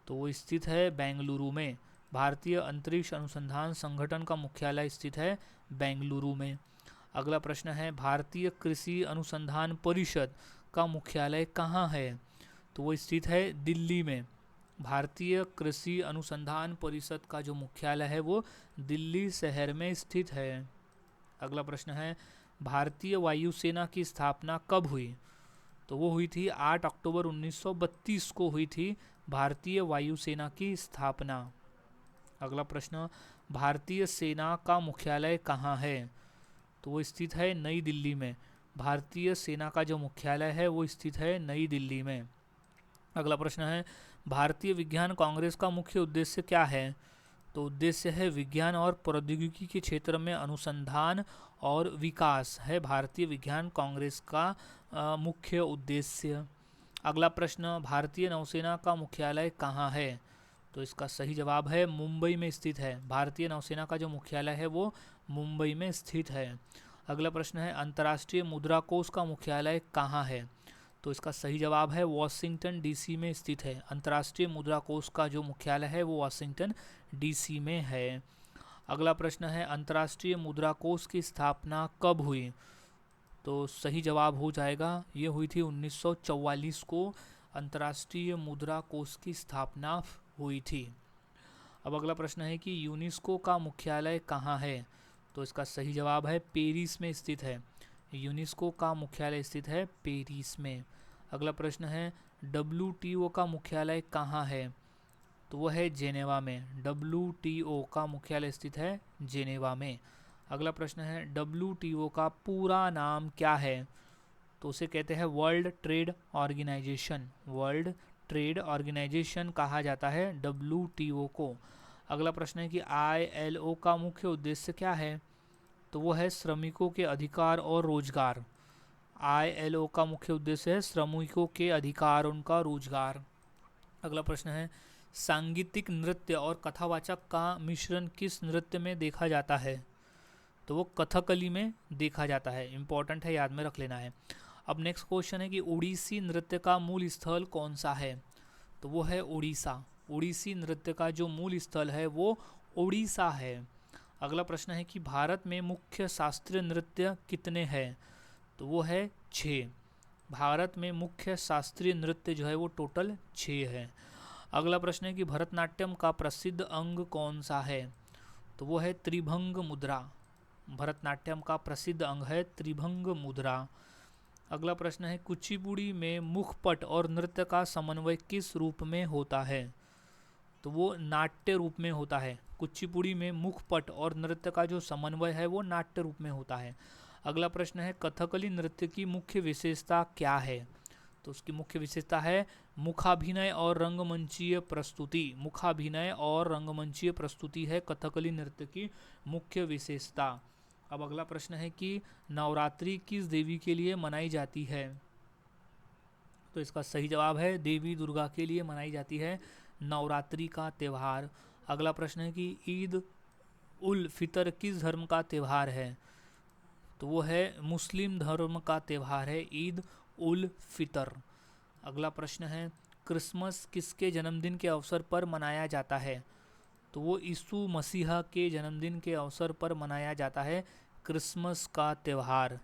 तो वो स्थित है बेंगलुरु में। भारतीय अंतरिक्ष अनुसंधान संगठन का मुख्यालय स्थित है बेंगलुरु में। अगला प्रश्न है भारतीय कृषि अनुसंधान परिषद का मुख्यालय कहाँ है? तो वो स्थित है दिल्ली में। भारतीय कृषि अनुसंधान परिषद का जो मुख्यालय है वो दिल्ली शहर में स्थित है। अगला प्रश्न है भारतीय वायुसेना की स्थापना कब हुई? तो वो हुई थी 8 अक्टूबर 1932 को हुई थी भारतीय वायुसेना की स्थापना। अगला प्रश्न भारतीय सेना का मुख्यालय कहाँ है? तो वो स्थित है नई दिल्ली में। भारतीय सेना का जो मुख्यालय है वो स्थित है नई दिल्ली में। अगला प्रश्न है भारतीय विज्ञान कांग्रेस का मुख्य उद्देश्य क्या है? तो उद्देश्य है विज्ञान और प्रौद्योगिकी के क्षेत्र में अनुसंधान और विकास है भारतीय विज्ञान कांग्रेस का मुख्य उद्देश्य। अगला प्रश्न भारतीय नौसेना का मुख्यालय कहाँ है? तो इसका सही जवाब है मुंबई में स्थित है। भारतीय नौसेना का जो मुख्यालय है वो मुंबई में स्थित है। अगला प्रश्न है अंतर्राष्ट्रीय मुद्रा कोष का मुख्यालय कहाँ है? तो इसका सही जवाब है वॉशिंगटन डीसी में स्थित है। अंतर्राष्ट्रीय मुद्रा कोष का जो मुख्यालय है वो वॉशिंगटन डीसी में है। अगला प्रश्न है अंतर्राष्ट्रीय मुद्रा कोष की स्थापना कब हुई? तो सही जवाब हो जाएगा ये हुई थी 1944 को अंतर्राष्ट्रीय मुद्रा कोष की स्थापना हुई थी। अब अगला प्रश्न है कि यूनेस्को का मुख्यालय कहाँ है? तो इसका सही जवाब है पेरिस में स्थित है। यूनेस्को का मुख्यालय स्थित है पेरिस में। अगला प्रश्न है WTO का मुख्यालय कहाँ है? तो वह है जेनेवा में। WTO का मुख्यालय स्थित है जेनेवा में। अगला प्रश्न है WTO का पूरा नाम क्या है? तो उसे कहते हैं world trade organisation. World trade organisation कहा जाता है WTO को। अगला प्रश्न है कि ILO का मुख्य उद्देश्य क्या है? तो वो है श्रमिकों के अधिकार और रोजगार। ILO का मुख्य उद्देश्य है श्रमिकों के अधिकार, उनका रोजगार। अगला प्रश्न है सांगीतिक नृत्य और कथावाचक का मिश्रण किस नृत्य में देखा जाता है? तो वो कथकली में देखा जाता है। इंपॉर्टेंट है, याद में रख लेना है। अब नेक्स्ट क्वेश्चन है कि उड़ीसी नृत्य का मूल स्थल कौन सा है? तो वो है उड़ीसा। उड़ीसी नृत्य का जो मूल स्थल है वो उड़ीसा है। अगला प्रश्न है कि भारत में मुख्य शास्त्रीय नृत्य कितने हैं? तो वो है 6। भारत में मुख्य शास्त्रीय नृत्य जो है वो टोटल 6 है। अगला प्रश्न है कि भरतनाट्यम का प्रसिद्ध अंग कौन सा है? तो वो है त्रिभंग मुद्रा। भरतनाट्यम का प्रसिद्ध अंग है त्रिभंग मुद्रा। अगला प्रश्न है कुचिपुड़ी में मुखपट और नृत्य का समन्वय किस रूप में होता है? तो वो नाट्य रूप में होता है। कुचिपुड़ी में मुखपट और नृत्य का जो समन्वय है वो नाट्य रूप में होता है। अगला प्रश्न है कथकली नृत्य की मुख्य विशेषता क्या है? तो उसकी मुख्य विशेषता है मुखाभिनय और रंगमंचीय प्रस्तुति। मुखाभिनय और रंगमंचीय प्रस्तुति है कथकली नृत्य की मुख्य विशेषता। अब अगला प्रश्न है कि नवरात्रि किस देवी के लिए मनाई जाती है? तो इसका सही जवाब है देवी दुर्गा के लिए मनाई जाती है नवरात्रि का त्यौहार। अगला प्रश्न है कि ईद उल फितर किस धर्म का त्यौहार है? तो वो है मुस्लिम धर्म का त्यौहार है ईद उल फितर। अगला प्रश्न है क्रिसमस किसके जन्मदिन के अवसर पर मनाया जाता है? तो वो यीशु मसीहा के जन्मदिन के अवसर पर मनाया जाता है क्रिसमस का त्यौहार।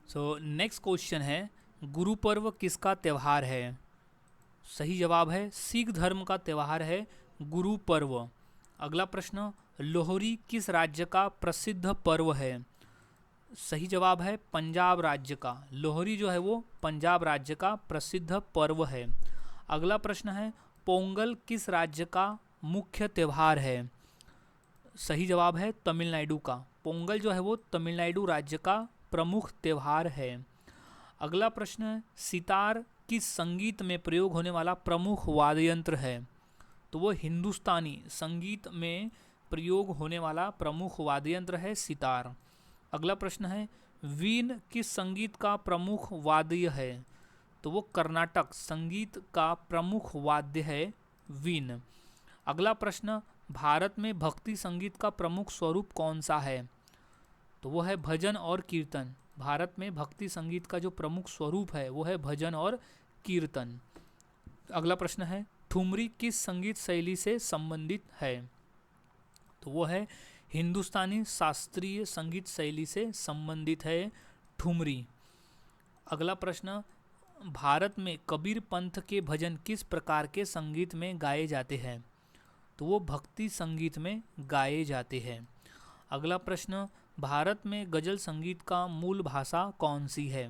सो नेक्स्ट क्वेश्चन है गुरु पर्व किसका त्यौहार है? सही जवाब है सिख धर्म का त्यौहार है गुरु पर्व। अगला प्रश्न लोहरी किस राज्य का प्रसिद्ध पर्व है? सही जवाब है पंजाब राज्य का। लोहरी जो है वो पंजाब राज्य का प्रसिद्ध पर्व है। अगला प्रश्न है पोंगल किस राज्य का मुख्य त्यौहार है? सही जवाब है तमिलनाडु का। पोंगल जो है वो तमिलनाडु राज्य का प्रमुख त्यौहार है। अगला प्रश्न है सितार किस संगीत में प्रयोग होने वाला प्रमुख वाद्य यंत्र है? तो वो हिंदुस्तानी संगीत में प्रयोग होने वाला प्रमुख वाद्य यंत्र है सितार। अगला प्रश्न है वीण किस संगीत का प्रमुख वाद्य है? तो वो कर्नाटक संगीत का प्रमुख वाद्य है वीण। अगला प्रश्न भारत में भक्ति संगीत का प्रमुख स्वरूप कौन सा है? तो वो है भजन और कीर्तन। भारत में भक्ति संगीत का जो प्रमुख स्वरूप है वो है भजन और कीर्तन। अगला प्रश्न है ठुमरी किस संगीत शैली से संबंधित है? तो वो है हिंदुस्तानी शास्त्रीय संगीत शैली से संबंधित है ठुमरी। अगला प्रश्न भारत में कबीर पंथ के भजन किस प्रकार के संगीत में गाए जाते हैं? तो वो भक्ति संगीत में गाए जाते हैं। अगला प्रश्न भारत में गजल संगीत का मूल भाषा कौन सी है?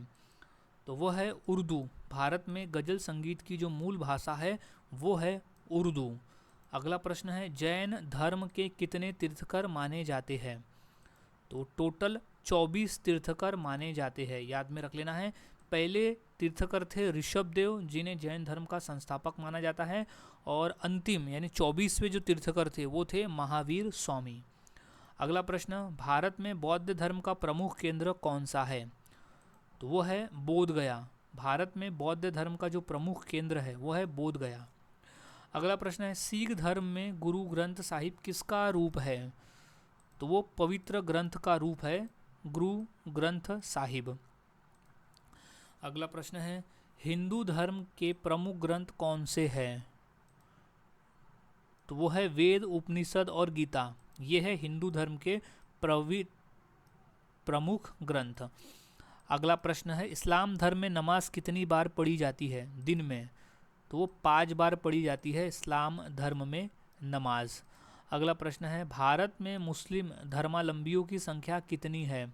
तो वो है उर्दू। भारत में गजल संगीत की जो मूल भाषा है वो है उर्दू। अगला प्रश्न है जैन धर्म के कितने तीर्थकर माने जाते हैं? तो टोटल 24 तीर्थकर माने जाते हैं, याद में रख लेना है। पहले तीर्थकर थे ऋषभदेव जिन्हें जैन धर्म का संस्थापक माना जाता है, और अंतिम यानी 24वें जो तीर्थकर थे वो थे महावीर स्वामी। अगला प्रश्न भारत में बौद्ध धर्म का प्रमुख केंद्र कौन सा है? तो वो है बोध गया। भारत में बौद्ध धर्म का जो प्रमुख केंद्र है वो है बोध गया। अगला प्रश्न है सिख धर्म में गुरु ग्रंथ साहिब किसका रूप है? तो वो पवित्र ग्रंथ का रूप है गुरु ग्रंथ साहिब। अगला प्रश्न है हिंदू धर्म के प्रमुख ग्रंथ कौन से हैं? तो वो है वेद, उपनिषद और गीता। ये है हिंदू धर्म के प्रमुख ग्रंथ। अगला प्रश्न है इस्लाम धर्म में नमाज कितनी बार पढ़ी जाती है दिन में? तो वो 5 बार पढ़ी जाती है इस्लाम धर्म में नमाज। अगला प्रश्न है भारत में मुस्लिम धर्मावलंबियों की संख्या कितनी है?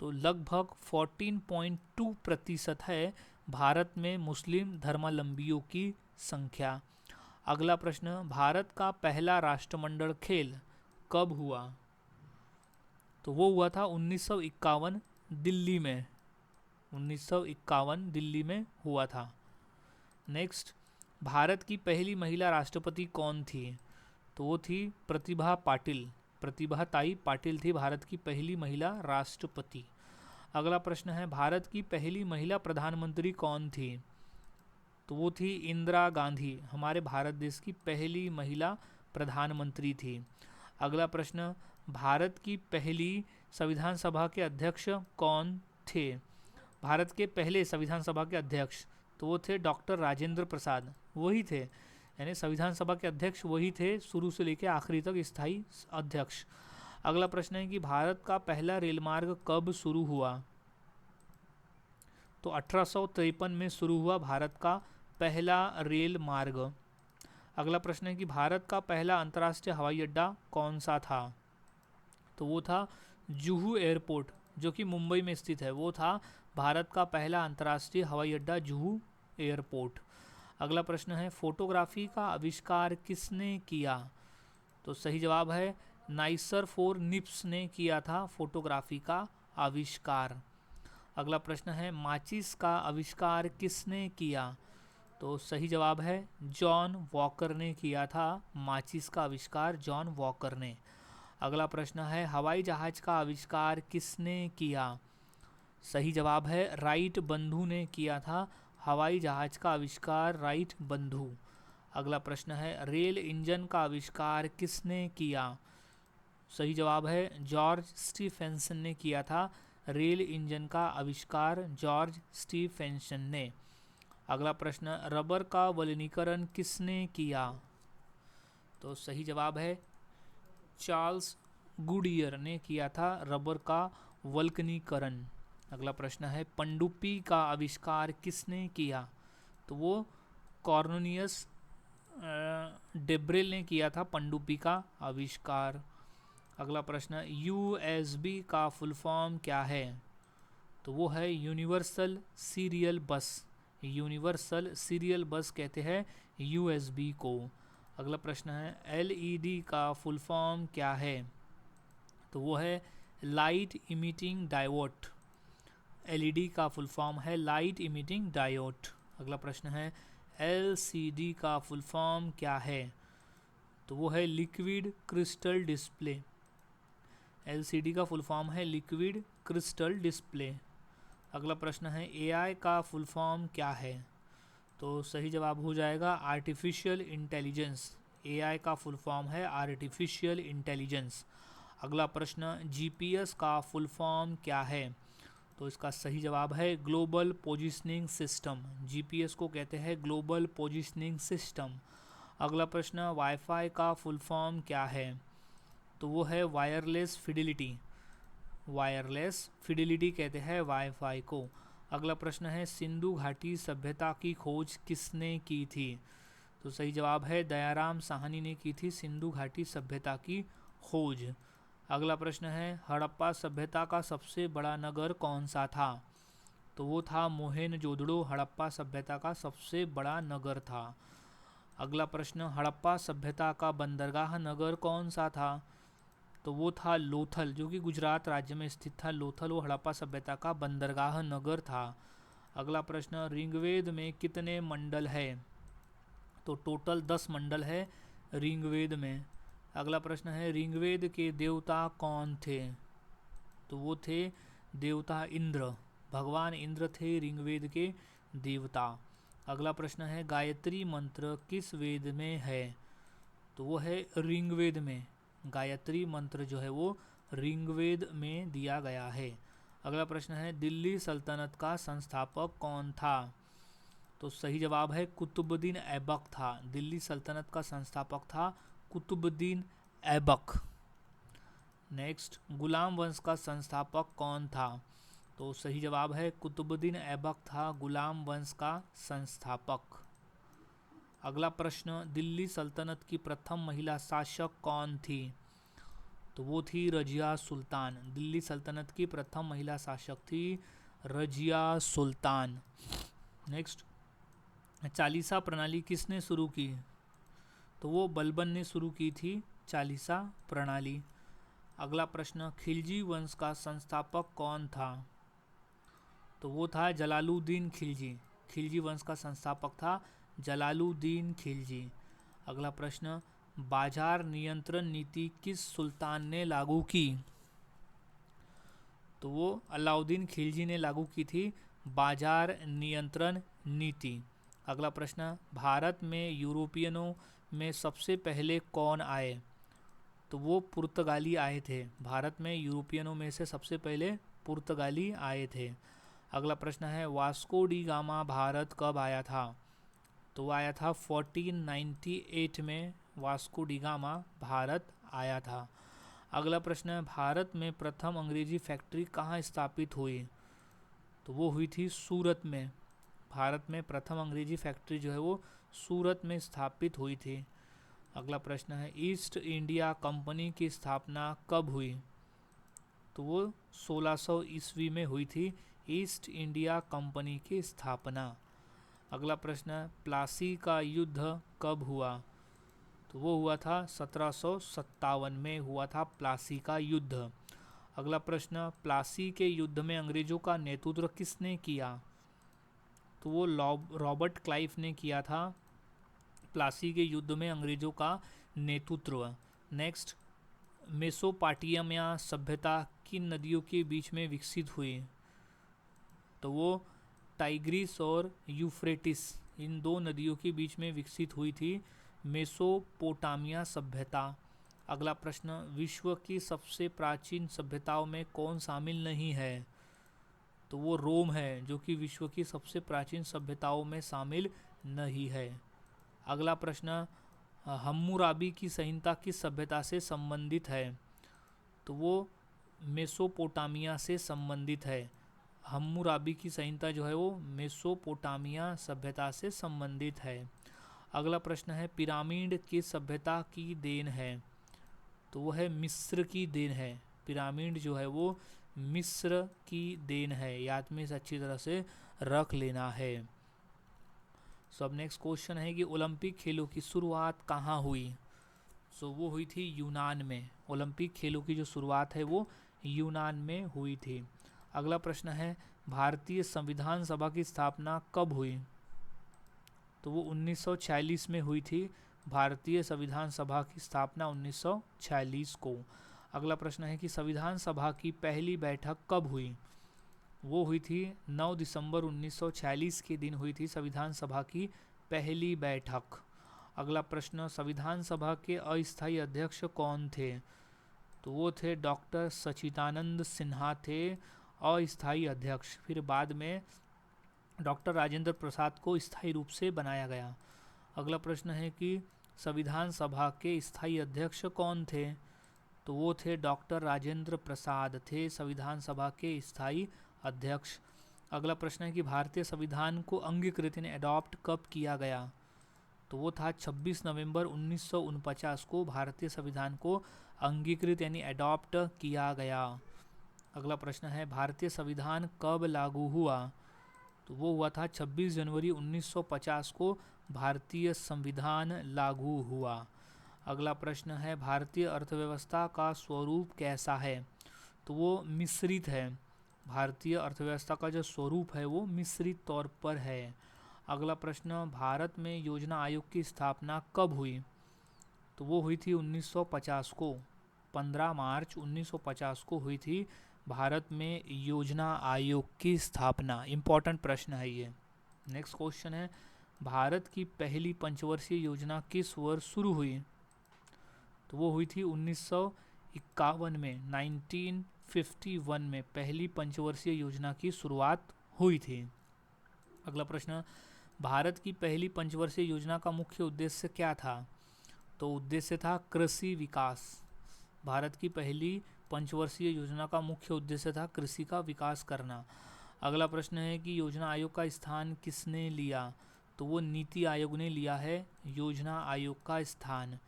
तो लगभग 14.2% है भारत में मुस्लिम धर्मावलंबियों की संख्या। अगला प्रश्न भारत का पहला राष्ट्रमंडल खेल कब हुआ? तो वो हुआ था 1951 दिल्ली में, 1951 दिल्ली में हुआ था। नेक्स्ट, भारत की पहली महिला राष्ट्रपति कौन थी? तो वो थी प्रतिभा पाटिल, प्रतिभाताई पाटिल थी भारत की पहली महिला राष्ट्रपति। अगला प्रश्न है, भारत की पहली महिला प्रधानमंत्री कौन थी? तो वो थी इंदिरा गांधी, हमारे भारत देश की पहली महिला प्रधानमंत्री थी। अगला प्रश्न, भारत की पहली संविधान सभा के अध्यक्ष कौन थे? भारत के पहले संविधान सभा के अध्यक्ष, तो वो थे डॉक्टर राजेंद्र प्रसाद, वही थे, यानी संविधान सभा के अध्यक्ष वही थे, शुरू से लेकर आखिरी तक स्थायी अध्यक्ष। अगला प्रश्न है कि भारत का पहला रेल मार्ग कब शुरू हुआ? तो 1853 में शुरू हुआ भारत का पहला रेल मार्ग। अगला प्रश्न है कि भारत का पहला अंतर्राष्ट्रीय हवाई अड्डा कौन सा था? तो वो था जुहू एयरपोर्ट, जो कि मुंबई में स्थित है, वो था भारत का पहला अंतर्राष्ट्रीय हवाई अड्डा जुहू एयरपोर्ट। अगला प्रश्न है, फोटोग्राफी का आविष्कार किसने किया? तो सही जवाब है नाइसर फोर निप्स ने किया था फोटोग्राफी का आविष्कार। अगला प्रश्न है, माचिस का आविष्कार किसने किया? तो सही जवाब है जॉन वॉकर ने किया था माचिस का आविष्कार, जॉन वॉकर ने। अगला प्रश्न है, हवाई जहाज का आविष्कार किसने किया? सही जवाब है राइट बंधु ने किया था हवाई जहाज का आविष्कार, राइट बंधु। अगला प्रश्न है, रेल इंजन का आविष्कार किसने किया? सही जवाब है जॉर्ज स्टीफेंसन ने किया था रेल इंजन का आविष्कार, जॉर्ज स्टीफेंसन ने। अगला प्रश्न, रबर का वल्कनीकरण किसने किया? तो सही जवाब है चार्ल्स गुडियर ने किया था रबर का वल्कनीकरण। अगला प्रश्न है, पनडुब्बी का आविष्कार किसने किया? तो वो कॉर्नेलियस डेब्रेल ने किया था पनडुब्बी का आविष्कार। अगला प्रश्न, यूएसबी का फुल फॉर्म क्या है? तो वो है यूनिवर्सल सीरियल बस, यूनिवर्सल सीरियल बस कहते हैं यूएसबी को। अगला प्रश्न है, एलईडी का फुल फॉर्म क्या है? तो वो है लाइट इमिटिंग डायोड, एलईडी का फुल फॉर्म है लाइट इमिटिंग डायोड। अगला प्रश्न है, एलसीडी का फुल फॉर्म क्या है? तो वो है लिक्विड क्रिस्टल डिस्प्ले, एलसीडी का फुल फॉर्म है लिक्विड क्रिस्टल डिस्प्ले। अगला प्रश्न है, एआई का फुल फॉर्म क्या है? तो सही जवाब हो जाएगा आर्टिफिशियल इंटेलिजेंस, एआई का फुल फॉर्म है आर्टिफिशियल इंटेलिजेंस। अगला प्रश्न, जीपीएस का फुल फॉर्म क्या है? तो इसका सही जवाब है ग्लोबल पोजिशनिंग सिस्टम, जीपीएस को कहते हैं ग्लोबल पोजिशनिंग सिस्टम। अगला प्रश्न, वाईफाई का फुल फॉर्म क्या है? तो वो है वायरलेस फिडिलिटी, वायरलेस फिडिलिटी कहते हैं वाईफाई को। अगला प्रश्न है, सिंधु घाटी सभ्यता की खोज किसने की थी? तो सही जवाब है दयाराम साहनी ने की थी सिंधु घाटी सभ्यता की खोज। अगला प्रश्न है, हड़प्पा सभ्यता का सबसे बड़ा नगर कौन सा था? तो वो था मोहेनजोदड़ो, हड़प्पा सभ्यता का सबसे बड़ा नगर था। अगला प्रश्न, हड़प्पा सभ्यता का बंदरगाह नगर कौन सा था? तो वो था लोथल, जो कि गुजरात राज्य में स्थित था। लोथल वो हड़प्पा सभ्यता का बंदरगाह नगर था। अगला प्रश्न, ऋग्वेद में कितने मंडल है? तो टोटल 10 मंडल है ऋग्वेद में। अगला प्रश्न है, ऋग्वेद के देवता कौन थे? तो वो थे देवता इंद्र, भगवान इंद्र थे ऋग्वेद के देवता। अगला प्रश्न है, गायत्री मंत्र किस वेद में है? तो वो है ऋग्वेद में, गायत्री मंत्र जो है वो ऋग्वेद में दिया गया है। अगला प्रश्न है, दिल्ली सल्तनत का संस्थापक कौन था? तो सही जवाब है कुतुबुद्दीन ऐबक था, दिल्ली सल्तनत का संस्थापक था कुतुबुद्दीन ऐबक। नेक्स्ट, गुलाम वंश का संस्थापक कौन था? तो सही जवाब है कुतुबुद्दीन ऐबक था गुलाम वंश का संस्थापक। अगला प्रश्न, दिल्ली सल्तनत की प्रथम महिला शासक कौन थी? तो वो थी रजिया सुल्तान, दिल्ली सल्तनत की प्रथम महिला शासक थी रजिया सुल्तान। नेक्स्ट, चालीसा प्रणाली किसने शुरू की? तो वो बलबन ने शुरू की थी चालीसा प्रणाली। अगला प्रश्न, खिलजी वंश का संस्थापक कौन था? तो वो था जलालुद्दीन खिलजी। खिलजी वंश का संस्थापक था जलालुद्दीन खिलजी। अगला प्रश्न, बाजार नियंत्रण नीति किस सुल्तान ने लागू की? तो वो अलाउद्दीन खिलजी ने लागू की थी बाजार नियंत्रण नीति। अगला प्रश्न, भारत में यूरोपियनों में सबसे पहले कौन आए? तो वो पुर्तगाली आए थे। भारत में यूरोपियनों में से सबसे पहले पुर्तगाली आए थे। अगला प्रश्न है, वास्को डी गामा भारत कब आया था? तो वो आया था 1498 में वास्को डी गामा भारत आया था। अगला प्रश्न है, भारत में प्रथम अंग्रेजी फैक्ट्री कहाँ स्थापित हुई? तो वो हुई थी सूरत में। भारत में प्रथम अंग्रेजी फैक्ट्री जो है वो सूरत में स्थापित हुई थी। अगला प्रश्न है, ईस्ट इंडिया कंपनी की स्थापना कब हुई? तो वो 1600 ईस्वी में हुई थी ईस्ट इंडिया कंपनी की स्थापना। अगला प्रश्न है, प्लासी का युद्ध कब हुआ? तो वो हुआ था 1757 में हुआ था प्लासी का युद्ध। अगला प्रश्न, प्लासी के युद्ध में अंग्रेजों का नेतृत्व किसने किया? तो वो रॉबर्ट क्लाइव ने किया था प्लासी के युद्ध में अंग्रेजों का नेतृत्व। नेक्स्ट, मेसोपोटामिया सभ्यता किन नदियों के बीच में विकसित हुई? तो वो टाइग्रिस और यूफ्रेटिस, इन दो नदियों के बीच में विकसित हुई थी मेसोपोटामिया सभ्यता। अगला प्रश्न, विश्व की सबसे प्राचीन सभ्यताओं में कौन शामिल नहीं है? तो वो रोम है, जो कि विश्व की सबसे प्राचीन सभ्यताओं में शामिल नहीं है। अगला प्रश्न, हम्मुराबी की संहिता किस सभ्यता से संबंधित है? तो वो मेसोपोटामिया से संबंधित है। हम्मुराबी की संहिता जो है वो मेसोपोटामिया सभ्यता से संबंधित है। अगला प्रश्न है, पिरामिड किस सभ्यता की देन है? तो वो है मिस्र की देन है। पिरामिड जो है वो मिस्र की देन है। याद में इसे अच्छी तरह से रख लेना है। सो अब नेक्स्ट क्वेश्चन है कि ओलंपिक खेलों की शुरुआत कहाँ हुई? सो वो हुई थी यूनान में। ओलंपिक खेलों की जो शुरुआत है वो यूनान में हुई थी। अगला प्रश्न है, भारतीय संविधान सभा की स्थापना कब हुई? तो वो 1946 में हुई थी। भारतीय संविधान सभा की स्थापना 1946 को। अगला प्रश्न है कि संविधान सभा की पहली बैठक कब हुई? वो हुई थी 9 दिसंबर 1946 के दिन हुई थी संविधान सभा की पहली बैठक। अगला प्रश्न, संविधान सभा के अस्थायी अध्यक्ष कौन थे? तो वो थे डॉक्टर सच्चिदानंद सिन्हा थे अस्थायी अध्यक्ष। फिर बाद में डॉक्टर राजेंद्र प्रसाद को स्थायी रूप से बनाया गया। अगला प्रश्न है कि संविधान सभा के स्थायी अध्यक्ष कौन थे? तो वो थे डॉक्टर राजेंद्र प्रसाद थे संविधान सभा के स्थायी अध्यक्ष। अगला प्रश्न है कि भारतीय संविधान को अंगीकृत यानी अडॉप्ट कब किया गया? तो वो था 26 नवंबर 1949 को भारतीय संविधान को अंगीकृत यानी अडॉप्ट किया गया। अगला प्रश्न है, भारतीय संविधान कब लागू हुआ? तो वो हुआ था 26 जनवरी 1950 को भारतीय संविधान लागू हुआ। अगला प्रश्न है, भारतीय अर्थव्यवस्था का स्वरूप कैसा है? तो वो मिश्रित है। भारतीय अर्थव्यवस्था का जो स्वरूप है वो मिश्रित तौर पर है। अगला प्रश्न, भारत में योजना आयोग की स्थापना कब हुई? तो वो हुई थी 1950 को। 15 मार्च 1950 को हुई थी भारत में योजना आयोग की स्थापना। इम्पॉर्टेंट प्रश्न है ये। नेक्स्ट क्वेश्चन है, भारत की पहली पंचवर्षीय योजना किस वर्ष शुरू हुई? तो वो हुई थी 1951 में। 1951 में पहली पंचवर्षीय योजना की शुरुआत हुई थी। अगला प्रश्न, भारत की पहली पंचवर्षीय योजना का मुख्य उद्देश्य क्या था? तो उद्देश्य था कृषि विकास। भारत की पहली पंचवर्षीय योजना का मुख्य उद्देश्य था कृषि का विकास करना। अगला प्रश्न है कि योजना आयोग का स्थान किसने लिया? तो वो नीति आयोग ने लिया है योजना आयोग का स्थान।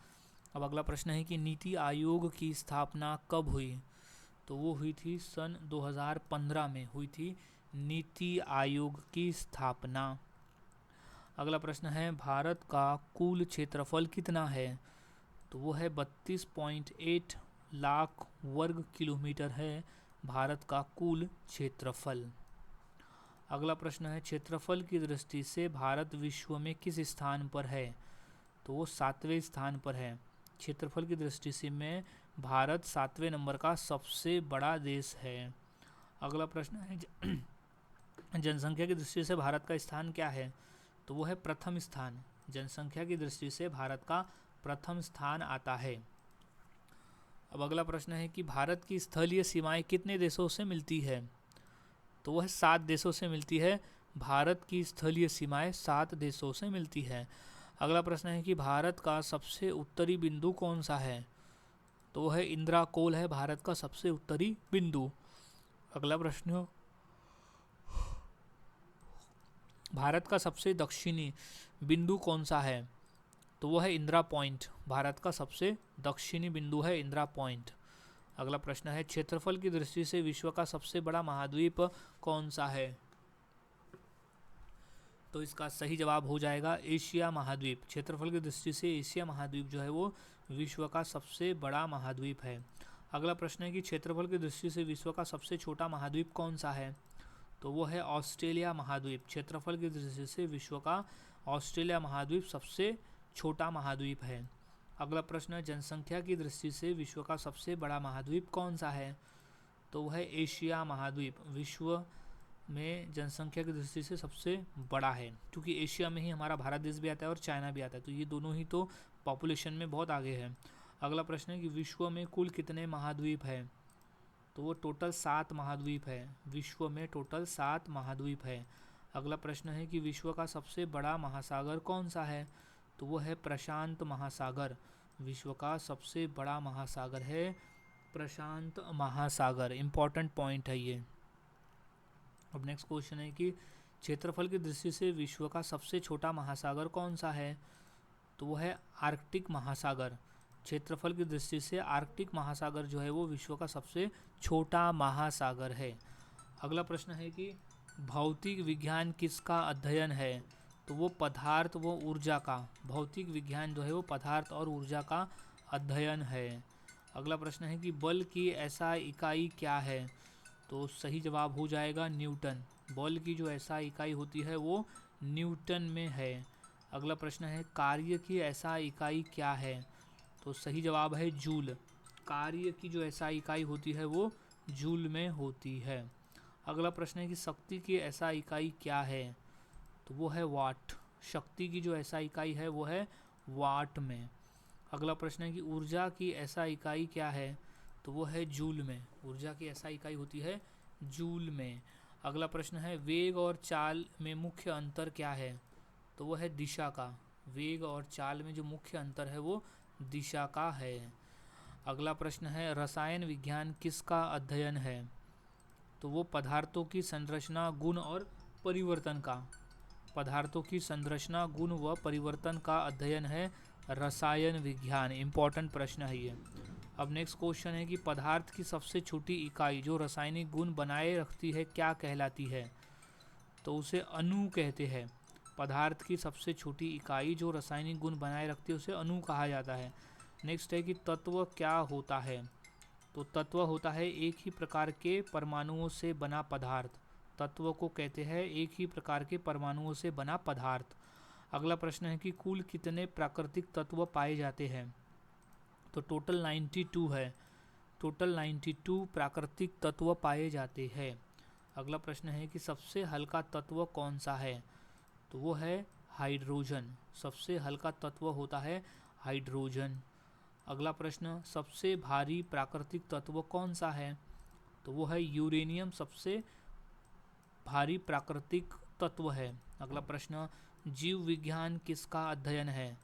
अब अगला प्रश्न है कि नीति आयोग की स्थापना कब हुई? तो वो हुई थी सन 2015 में हुई थी नीति आयोग की स्थापना। अगला प्रश्न है, भारत का कुल क्षेत्रफल कितना है? तो वो है 32.8 लाख वर्ग किलोमीटर है भारत का कुल क्षेत्रफल। अगला प्रश्न है क्षेत्रफल की दृष्टि से भारत विश्व में किस स्थान पर है? तो वो 7वें स्थान पर है। क्षेत्रफल की दृष्टि से में भारत 7वें नंबर का सबसे बड़ा देश है। अगला प्रश्न है जनसंख्या की दृष्टि से भारत का स्थान क्या है? तो वो है प्रथम स्थान। जनसंख्या की दृष्टि से भारत का प्रथम स्थान आता है। अब अगला प्रश्न है कि भारत की स्थलीय सीमाएं कितने देशों से मिलती है? तो वह 7 देशों से मिलती है। भारत की स्थलीय सीमाएं 7 देशों से मिलती है। अगला प्रश्न है कि भारत का सबसे उत्तरी बिंदु कौन सा है? तो वह इंदिरा कोल है भारत का सबसे उत्तरी बिंदु। अगला प्रश्न, भारत का सबसे दक्षिणी बिंदु कौन सा है? तो वह है इंदिरा पॉइंट। भारत का सबसे दक्षिणी बिंदु है इंदिरा पॉइंट। अगला प्रश्न है क्षेत्रफल की दृष्टि से विश्व का सबसे बड़ा महाद्वीप कौन सा है? तो इसका सही जवाब हो जाएगा एशिया महाद्वीप। क्षेत्रफल की दृष्टि से एशिया महाद्वीप जो है वो विश्व का सबसे बड़ा महाद्वीप है। अगला प्रश्न है कि क्षेत्रफल की दृष्टि से विश्व का सबसे छोटा महाद्वीप कौन सा है? तो वो है ऑस्ट्रेलिया महाद्वीप। क्षेत्रफल की दृष्टि से विश्व का ऑस्ट्रेलिया महाद्वीप सबसे छोटा महाद्वीप है। अगला प्रश्न है जनसंख्या की दृष्टि से विश्व का सबसे बड़ा महाद्वीप कौन सा है? तो वह है एशिया महाद्वीप। विश्व में जनसंख्या की दृष्टि से सबसे बड़ा है, क्योंकि एशिया में ही हमारा भारत देश भी आता है और चाइना भी आता है, तो ये दोनों ही तो पॉपुलेशन में बहुत आगे है। अगला प्रश्न है कि विश्व में कुल कितने महाद्वीप है? तो वो टोटल 7 महाद्वीप है। विश्व में टोटल 7 महाद्वीप है। अगला प्रश्न है कि विश्व का सबसे बड़ा महासागर कौन सा है? तो वो है प्रशांत महासागर। विश्व का सबसे बड़ा महासागर है प्रशांत महासागर। इम्पॉर्टेंट पॉइंट है ये। अब नेक्स्ट क्वेश्चन है कि क्षेत्रफल की दृष्टि से विश्व का सबसे छोटा महासागर कौन सा है? तो वो है आर्कटिक महासागर। क्षेत्रफल की दृष्टि से आर्कटिक महासागर जो है वो विश्व का सबसे छोटा महासागर है। अगला प्रश्न है कि भौतिक विज्ञान किसका अध्ययन है? तो वो पदार्थ व ऊर्जा का। भौतिक विज्ञान जो है वो पदार्थ और ऊर्जा का अध्ययन है। अगला प्रश्न है कि बल की ऐसा इकाई क्या है? तो सही जवाब हो जाएगा न्यूटन। बल की जो ऐसा इकाई होती है वो न्यूटन में है। अगला प्रश्न है कार्य की ऐसा इकाई क्या है? तो सही जवाब है जूल। कार्य की जो ऐसा इकाई होती है वो जूल में होती है। अगला प्रश्न है कि शक्ति की ऐसा इकाई क्या है? तो वो है वाट। शक्ति की जो ऐसा इकाई है वो है वाट में। अगला प्रश्न है कि ऊर्जा की ऐसा इकाई क्या है? तो वो है जूल में। ऊर्जा की ऐसा इकाई होती है जूल में। अगला प्रश्न है वेग और चाल में मुख्य अंतर क्या है? तो वो है दिशा का। वेग और चाल में जो मुख्य अंतर है वो दिशा का है। अगला प्रश्न है रसायन विज्ञान किसका अध्ययन है? तो वो पदार्थों की संरचना, गुण और परिवर्तन का। पदार्थों की संरचना, गुण व परिवर्तन का अध्ययन है रसायन विज्ञान। इम्पॉर्टेंट प्रश्न है ये। अब नेक्स्ट क्वेश्चन है कि पदार्थ की सबसे छोटी इकाई जो रासायनिक गुण बनाए रखती है क्या कहलाती है? तो उसे अणु कहते हैं। पदार्थ की सबसे छोटी इकाई जो रासायनिक गुण बनाए रखती है उसे अणु कहा जाता है। नेक्स्ट है कि तत्व क्या होता है? तो तत्व होता है एक ही प्रकार के परमाणुओं से बना पदार्थ। तत्व को कहते हैं एक ही प्रकार के परमाणुओं से बना पदार्थ। अगला प्रश्न है कि कुल कितने प्राकृतिक तत्व पाए जाते हैं? तो टोटल 92 है। टोटल 92 प्राकृतिक तत्व पाए जाते हैं। अगला प्रश्न है कि सबसे हल्का तत्व कौन सा है? तो वो है हाइड्रोजन। सबसे हल्का तत्व होता है हाइड्रोजन। अगला प्रश्न सबसे भारी प्राकृतिक तत्व कौन सा है? तो वो है यूरेनियम सबसे भारी प्राकृतिक तत्व है। अगला प्रश्न जीव विज्ञान किसका अध्ययन है?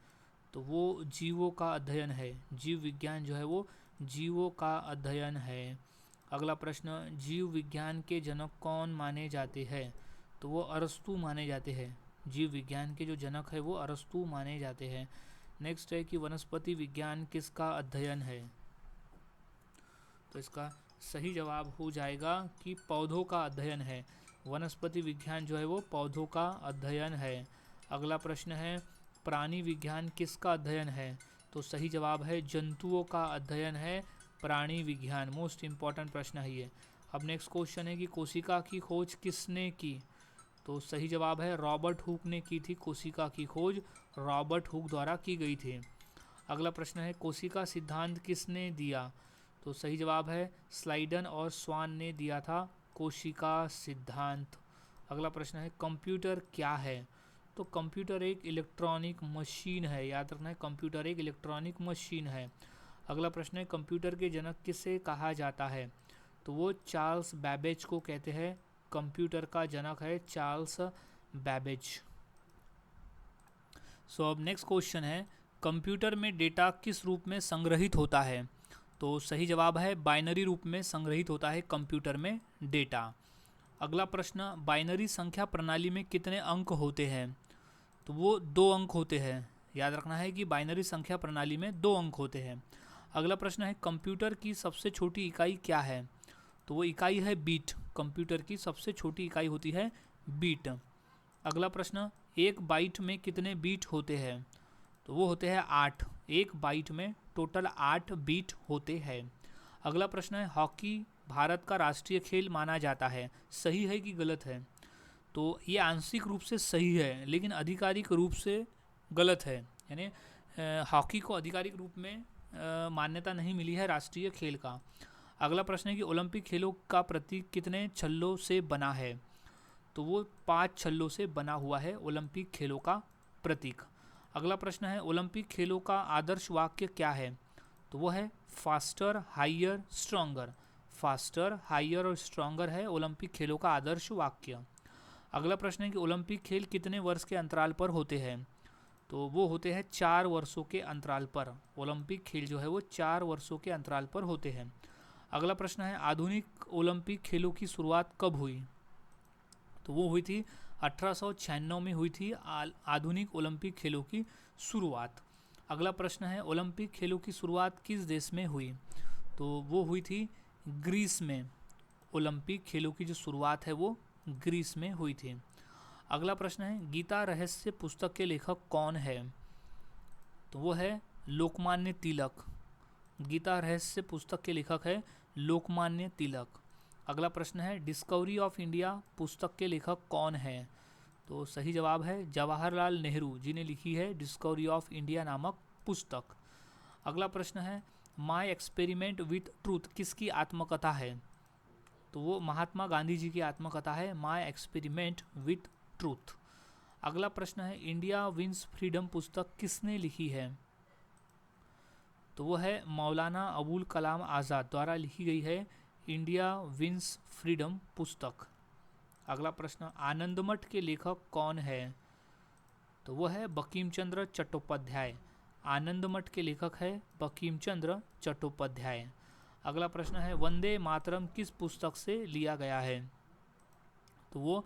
तो वो जीवों का अध्ययन है। जीव विज्ञान जो है वो जीवों का अध्ययन है। अगला प्रश्न जीव विज्ञान के जनक कौन माने जाते हैं? तो वो अरस्तु माने जाते हैं। जीव विज्ञान के जो जनक है वो अरस्तु माने जाते हैं। नेक्स्ट है कि वनस्पति विज्ञान किसका अध्ययन है? तो इसका सही जवाब हो जाएगा कि पौधों का अध्ययन है। वनस्पति विज्ञान जो है वो पौधों का अध्ययन है। अगला प्रश्न है प्राणी विज्ञान किसका अध्ययन है? तो सही जवाब है जंतुओं का अध्ययन है प्राणी विज्ञान। मोस्ट इम्पॉर्टेंट प्रश्न है ये। अब नेक्स्ट क्वेश्चन है कि कोशिका की खोज किसने की? तो सही जवाब है रॉबर्ट हुक ने की थी कोशिका की खोज, रॉबर्ट हुक द्वारा की गई थी। अगला प्रश्न है कोशिका सिद्धांत किसने दिया? तो सही जवाब है स्लाइडन और स्वान ने दिया था कोशिका सिद्धांत। अगला प्रश्न है कंप्यूटर क्या है? तो कंप्यूटर एक इलेक्ट्रॉनिक मशीन है, याद रखना है कंप्यूटर एक इलेक्ट्रॉनिक मशीन है। अगला प्रश्न है कंप्यूटर के जनक किसे कहा जाता है? तो वो चार्ल्स बैबेज को कहते हैं, कंप्यूटर का जनक है चार्ल्स बैबेज। सो अब नेक्स्ट क्वेश्चन है कंप्यूटर में डेटा किस रूप में संग्रहित होता है? तो सही जवाब है बाइनरी रूप में संग्रहित होता है कंप्यूटर में डेटा। अगला प्रश्न बाइनरी संख्या प्रणाली में कितने अंक होते हैं? तो वो 2 अंक होते हैं, याद रखना है कि बाइनरी संख्या प्रणाली में 2 अंक होते हैं। अगला प्रश्न है कंप्यूटर की सबसे छोटी इकाई क्या है? तो वो इकाई है बीट, कंप्यूटर की सबसे छोटी इकाई होती है बीट। अगला प्रश्न एक बाइट में कितने बीट होते हैं? तो वो होते हैं 8, एक बाइट में टोटल 8 बीट होते हैं। अगला प्रश्न है हॉकी भारत का राष्ट्रीय खेल माना जाता है, सही है कि गलत है? तो ये आंशिक रूप से सही है लेकिन आधिकारिक रूप से गलत है, यानी हॉकी को आधिकारिक रूप में मान्यता नहीं मिली है राष्ट्रीय खेल का। अगला प्रश्न है कि ओलंपिक खेलों का प्रतीक कितने छल्लों से बना है? तो वो 5 छल्लों से बना हुआ है ओलंपिक खेलों का प्रतीक। अगला प्रश्न है ओलंपिक खेलों का आदर्श वाक्य क्या है? तो वो है faster higher stronger, faster higher और स्ट्रॉन्गर है ओलंपिक खेलों का आदर्श वाक्य। अगला प्रश्न है कि ओलंपिक खेल कितने वर्ष के अंतराल पर होते हैं? तो वो होते हैं 4 वर्षों के अंतराल पर, ओलंपिक खेल जो है वो 4 वर्षों के अंतराल पर होते हैं। अगला प्रश्न है आधुनिक ओलंपिक खेलों की शुरुआत कब हुई? तो वो हुई थी 1896 में हुई थी आधुनिक ओलंपिक खेलों की शुरुआत। अगला प्रश्न है ओलंपिक खेलों की शुरुआत किस देश में हुई? तो वो हुई थी ग्रीस में, ओलंपिक खेलों की जो शुरुआत है वो ग्रीस में हुई थी। अगला प्रश्न है गीता रहस्य पुस्तक के लेखक कौन है? तो वो है लोकमान्य तिलक, गीता रहस्य पुस्तक के लेखक है लोकमान्य तिलक। अगला प्रश्न है डिस्कवरी ऑफ इंडिया पुस्तक के लेखक कौन है? तो सही जवाब है जवाहरलाल नेहरू जी ने लिखी है डिस्कवरी ऑफ इंडिया नामक पुस्तक। अगला प्रश्न है माय एक्सपेरिमेंट विथ ट्रूथ किसकी आत्मकथा है? तो वो महात्मा गांधी जी की आत्मकथा है माय एक्सपेरिमेंट विथ ट्रूथ। अगला प्रश्न है इंडिया विंस फ्रीडम पुस्तक किसने लिखी है? तो वो है मौलाना अबुल कलाम आज़ाद द्वारा लिखी गई है इंडिया विंस फ्रीडम पुस्तक। अगला प्रश्न आनंदमठ के लेखक कौन है? तो वो है बंकिम चंद्र चट्टोपाध्याय, आनंदमठ के लेखक है बंकिम चंद्र चट्टोपाध्याय। अगला प्रश्न है वंदे मातरम किस पुस्तक से लिया गया है? तो वो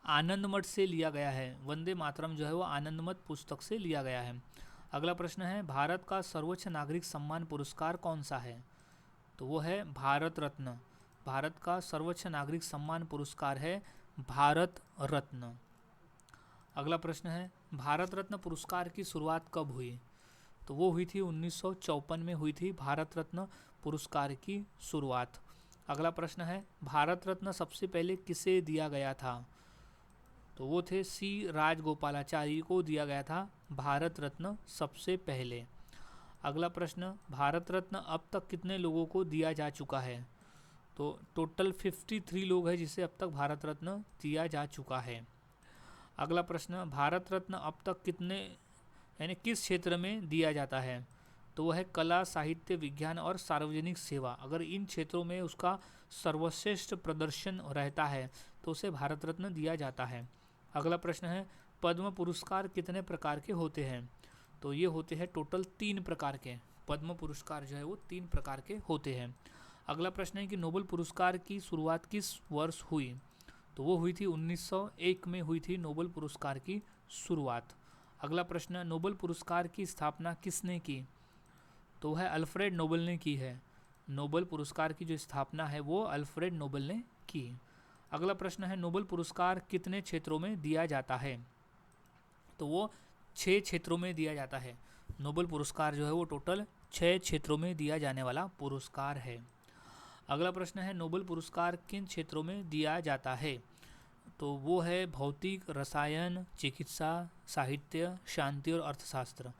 आनंदमठ से लिया गया है, वंदे मातरम जो है वो आनंदमठ पुस्तक से लिया गया है। अगला प्रश्न है भारत का सर्वोच्च नागरिक सम्मान पुरस्कार कौन सा है? तो वो है भारत रत्न, भारत का सर्वोच्च नागरिक सम्मान पुरस्कार है भारत रत्न। अगला प्रश्न है भारत रत्न पुरस्कार की शुरुआत कब हुई? तो वो हुई थी 1954 में हुई थी भारत रत्न पुरस्कार की शुरुआत। अगला प्रश्न है भारत रत्न सबसे पहले किसे दिया गया था? तो वो थे सी राजगोपालाचारी को दिया गया था भारत रत्न सबसे पहले। अगला प्रश्न भारत रत्न अब तक कितने लोगों को दिया जा चुका है? तो टोटल 53 लोग हैं जिसे अब तक भारत रत्न दिया जा चुका है। अगला प्रश्न भारत रत्न अब तक कितने यानी किस क्षेत्र में दिया जाता है? तो वह है कला साहित्य विज्ञान और सार्वजनिक सेवा, अगर इन क्षेत्रों में उसका सर्वश्रेष्ठ प्रदर्शन रहता है तो उसे भारत रत्न दिया जाता है। अगला प्रश्न है पद्म पुरस्कार कितने प्रकार के होते हैं? तो ये होते हैं टोटल 3 प्रकार के, पद्म पुरस्कार जो है वो 3 प्रकार के होते हैं। अगला प्रश्न है कि नोबेल पुरस्कार की शुरुआत किस वर्ष हुई? तो वो हुई थी 1901 में हुई थी नोबेल पुरस्कार की शुरुआत। अगला प्रश्न नोबेल पुरस्कार की स्थापना किसने की? तो वह अल्फ्रेड नोबेल ने की है, नोबेल पुरस्कार की जो स्थापना है वो अल्फ्रेड नोबेल ने की। अगला प्रश्न है नोबेल पुरस्कार कितने क्षेत्रों में दिया जाता है? तो वो 6 क्षेत्रों में दिया जाता है, नोबेल पुरस्कार जो है वो टोटल 6 क्षेत्रों में दिया जाने वाला पुरस्कार है। अगला प्रश्न है नोबेल पुरस्कार किन क्षेत्रों में दिया जाता है? तो वो है भौतिक, रसायन, चिकित्सा, साहित्य, शांति और अर्थशास्त्र।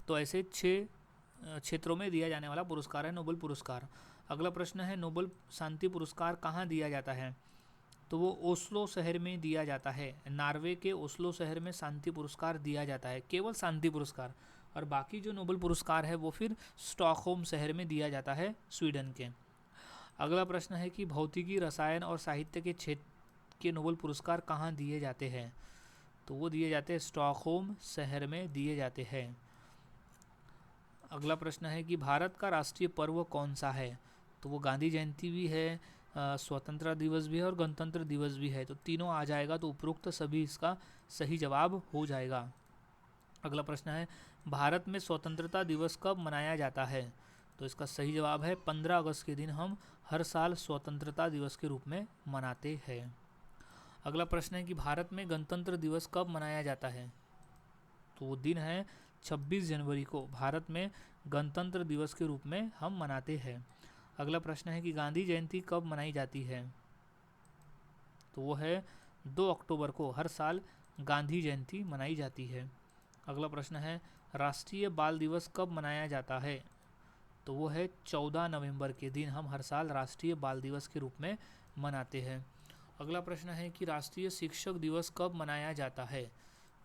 तो ऐसे 6 क्षेत्रों में दिया जाने वाला पुरस्कार है नोबेल पुरस्कार। अगला प्रश्न है नोबेल शांति पुरस्कार कहाँ दिया जाता है? तो वो ओस्लो शहर में दिया जाता है। नॉर्वे के ओस्लो शहर में शांति पुरस्कार दिया जाता है, केवल शांति पुरस्कार। और बाकी जो नोबेल पुरस्कार है वो फिर स्टॉकहोम शहर में दिया जाता है, स्वीडन के। अगला प्रश्न है कि भौतिकी, रसायन और साहित्य के क्षेत्र के नोबेल पुरस्कार कहाँ दिए जाते हैं? तो वो दिए जाते हैं स्टॉकहोम शहर में दिए जाते हैं। अगला प्रश्न है कि भारत का राष्ट्रीय पर्व कौन सा है? तो वो गांधी जयंती भी है, स्वतंत्रता दिवस भी है और गणतंत्र दिवस भी है। तो तीनों आ जाएगा, तो उपरोक्त सभी इसका सही जवाब हो जाएगा। अगला प्रश्न है भारत में स्वतंत्रता दिवस कब मनाया जाता है? तो इसका सही जवाब है 15 अगस्त के दिन हम हर साल स्वतंत्रता दिवस के रूप में मनाते हैं। अगला प्रश्न है कि भारत में गणतंत्र दिवस कब मनाया जाता है? तो वो दिन है 26 जनवरी को भारत में गणतंत्र दिवस के रूप में हम मनाते हैं। अगला प्रश्न है कि गांधी जयंती कब मनाई जाती है? तो वो है 2 अक्टूबर को हर साल गांधी जयंती मनाई जाती है। अगला प्रश्न है राष्ट्रीय बाल दिवस कब मनाया जाता है? तो वो है 14 नवंबर के दिन हम हर साल राष्ट्रीय बाल दिवस के रूप में मनाते हैं। अगला प्रश्न है कि राष्ट्रीय शिक्षक दिवस कब मनाया जाता है?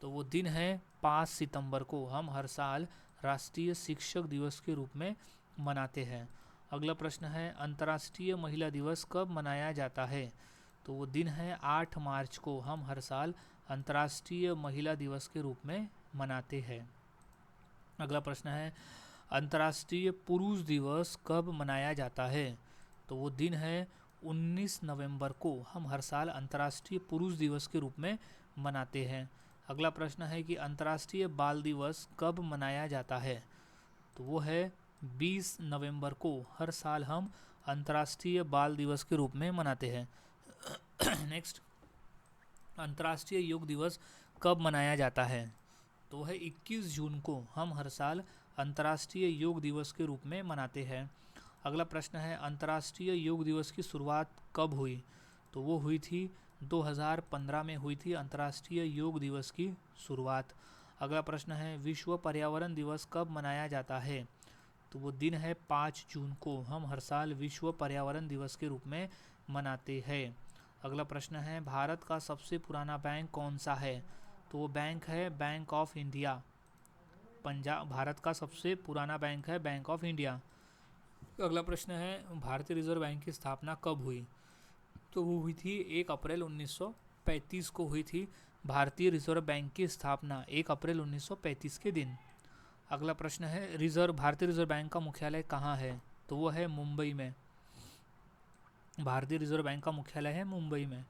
तो वो दिन है 5 सितंबर को हम हर साल राष्ट्रीय शिक्षक दिवस के रूप में मनाते हैं। अगला प्रश्न है अंतर्राष्ट्रीय महिला दिवस कब मनाया जाता है? तो वो दिन है 8 मार्च को हम हर साल अंतर्राष्ट्रीय महिला दिवस के रूप में मनाते हैं। अगला प्रश्न है अंतर्राष्ट्रीय पुरुष दिवस कब मनाया जाता है? तो वो दिन है 19 नवंबर को हम हर साल अंतर्राष्ट्रीय पुरुष दिवस के रूप में मनाते हैं। अगला प्रश्न है कि अंतर्राष्ट्रीय बाल दिवस कब मनाया जाता है? तो वो है 20 नवंबर को हर साल हम अंतर्राष्ट्रीय बाल दिवस के रूप में मनाते हैं। नेक्स्ट, अंतर्राष्ट्रीय योग दिवस कब मनाया जाता है? तो है 21 जून को हम हर साल अंतर्राष्ट्रीय योग दिवस के रूप में मनाते हैं। अगला प्रश्न है अंतर्राष्ट्रीय योग दिवस की शुरुआत कब हुई? तो वो हुई थी 2015 में हुई थी अंतर्राष्ट्रीय योग दिवस की शुरुआत। अगला प्रश्न है विश्व पर्यावरण दिवस कब मनाया जाता है? तो वो दिन है 5 जून को हम हर साल विश्व पर्यावरण दिवस के रूप में मनाते हैं। अगला प्रश्न है भारत का सबसे पुराना बैंक कौन सा है? तो वो बैंक है bank of India. Punjab Bharat का सबसे पुराना बैंक है बैंक ऑफ इंडिया। अगला प्रश्न है भारतीय रिजर्व बैंक की स्थापना कब हुई? तो वो हुई थी 1 अप्रैल 1935 को हुई थी भारतीय रिजर्व बैंक की स्थापना 1 अप्रैल 1935 के दिन। अगला प्रश्न है भारतीय रिजर्व बैंक का मुख्यालय कहाँ है? तो वो है मुंबई में। भारतीय रिजर्व बैंक का मुख्यालय है मुंबई में।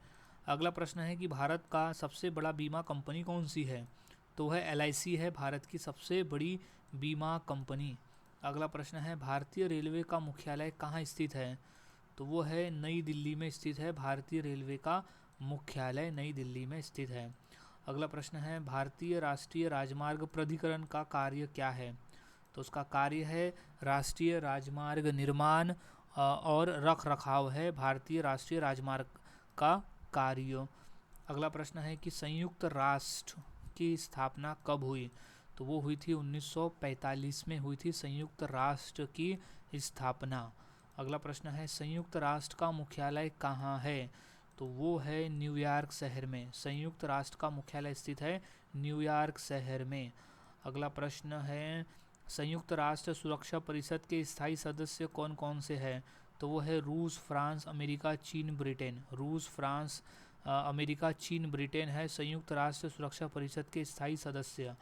अगला प्रश्न है कि भारत का सबसे बड़ा बीमा कंपनी कौन सी है? तो वह LIC है भारत की सबसे बड़ी बीमा कंपनी। अगला प्रश्न है भारतीय रेलवे का मुख्यालय कहाँ स्थित है? तो वो है नई दिल्ली में स्थित है। भारतीय रेलवे का मुख्यालय नई दिल्ली में स्थित है। अगला प्रश्न है भारतीय राष्ट्रीय राजमार्ग प्राधिकरण का कार्य क्या है? तो उसका कार्य है राष्ट्रीय राजमार्ग निर्माण और रख रखाव है भारतीय राष्ट्रीय राजमार्ग का कार्य। अगला प्रश्न है कि संयुक्त राष्ट्र की स्थापना कब हुई? तो वो हुई थी 1945 में हुई थी संयुक्त राष्ट्र की स्थापना। अगला प्रश्न है संयुक्त राष्ट्र का मुख्यालय कहाँ है? तो वो है न्यूयॉर्क शहर में। संयुक्त राष्ट्र का मुख्यालय स्थित है न्यूयॉर्क शहर में। अगला प्रश्न है संयुक्त राष्ट्र सुरक्षा परिषद के स्थायी सदस्य कौन कौन से हैं? तो वो है रूस, फ्रांस, अमेरिका, चीन, ब्रिटेन। रूस, फ्रांस, अमेरिका, चीन, ब्रिटेन है संयुक्त राष्ट्र सुरक्षा परिषद के स्थायी सदस्य।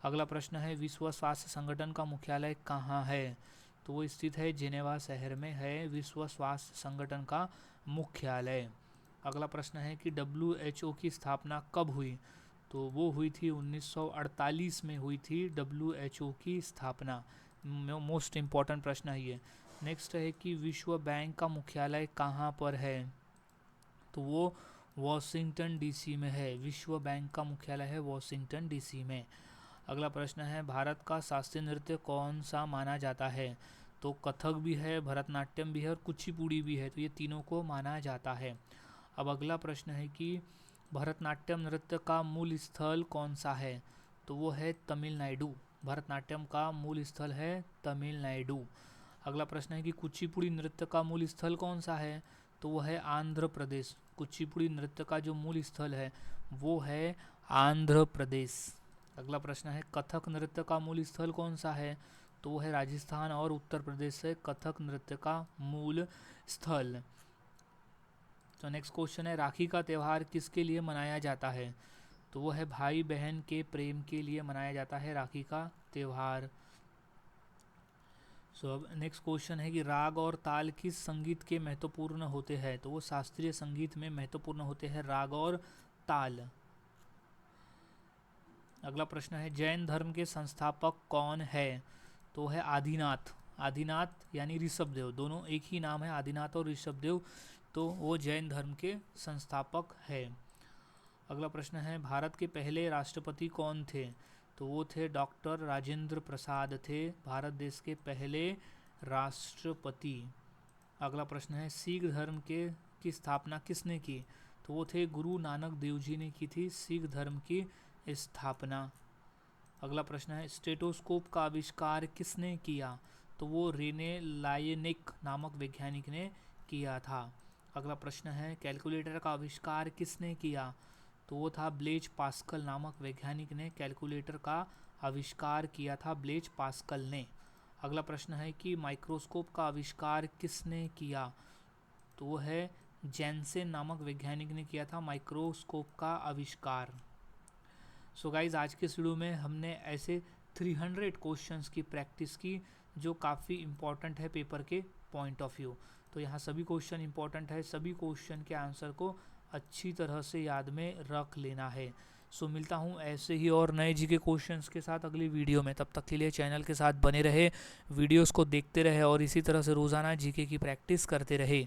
अगला प्रश्न है विश्व स्वास्थ्य संगठन का मुख्यालय कहाँ है? तो वो स्थित है जेनेवा शहर में है विश्व स्वास्थ्य संगठन का मुख्यालय। अगला प्रश्न है कि WHO की स्थापना कब हुई? तो वो हुई थी 1948 में हुई थी WHO की स्थापना। मोस्ट इम्पॉर्टेंट प्रश्न है ये। नेक्स्ट है कि विश्व बैंक का मुख्यालय कहाँ पर है? तो वो वॉशिंगटन DC में है। विश्व बैंक का मुख्यालय है वॉशिंगटन DC में। अगला प्रश्न है भारत का शास्त्रीय नृत्य कौन सा माना जाता है? तो कथक भी है, भरतनाट्यम भी है और कुचिपुड़ी भी है। तो ये तीनों को माना जाता है। अब अगला प्रश्न है कि भरतनाट्यम नृत्य का मूल स्थल कौन सा है? तो वो है तमिलनाडु। भरतनाट्यम का मूल स्थल है तमिलनाडु। अगला प्रश्न है कि कुचिपुड़ी नृत्य का मूल स्थल कौन सा है? तो वो है आंध्र प्रदेश। कुचिपुड़ी नृत्य का जो मूल स्थल है वो है आंध्र प्रदेश। अगला प्रश्न है कथक नृत्य का मूल स्थल कौन सा है? तो वो है राजस्थान और उत्तर प्रदेश से कथक नृत्य का मूल स्थल। तो नेक्स्ट क्वेश्चन है राखी का त्यौहार किसके लिए मनाया जाता है? तो वो है भाई बहन के प्रेम के लिए मनाया जाता है राखी का त्यौहार। सो अब नेक्स्ट क्वेश्चन है कि राग और ताल किस संगीत के महत्वपूर्ण होते हैं? तो वो शास्त्रीय संगीत में महत्वपूर्ण होते हैं राग और ताल। अगला प्रश्न है जैन धर्म के संस्थापक कौन है? तो है आदिनाथ। आदिनाथ यानी ऋषभदेव, दोनों एक ही नाम है, आदिनाथ और ऋषभदेव, तो वो जैन धर्म के संस्थापक है। अगला प्रश्न है भारत के पहले राष्ट्रपति कौन थे? तो वो थे डॉक्टर राजेंद्र प्रसाद थे भारत देश के पहले राष्ट्रपति। अगला प्रश्न है सिख धर्म की स्थापना किसने की? तो वो थे गुरु नानक देव जी ने की थी सिख धर्म की स्थापना। अगला प्रश्न है स्टेटोस्कोप का आविष्कार किसने किया? तो वो रेने लायनिक नामक वैज्ञानिक ने किया था। अगला प्रश्न है कैलकुलेटर का आविष्कार किसने किया? तो वो था ब्लेज पास्कल नामक वैज्ञानिक ने कैलकुलेटर का आविष्कार किया था, ब्लेज पास्कल ने। अगला प्रश्न है कि माइक्रोस्कोप का आविष्कार किसने किया? तो वो है जेनसेन नामक वैज्ञानिक ने किया था माइक्रोस्कोप का आविष्कार। सो गाइज आज के वीडियो में हमने ऐसे 300 क्वेश्चंस की प्रैक्टिस की जो काफ़ी इम्पॉर्टेंट है पेपर के पॉइंट ऑफ व्यू। तो यहाँ सभी क्वेश्चन इम्पॉर्टेंट है, सभी क्वेश्चन के आंसर को अच्छी तरह से याद में रख लेना है। सो मिलता हूँ ऐसे ही और नए जीके क्वेश्चंस के साथ अगली वीडियो में। तब तक के लिए चैनल के साथ बने रहे, वीडियोस को देखते रहे और इसी तरह से रोज़ाना जीके की प्रैक्टिस करते रहे।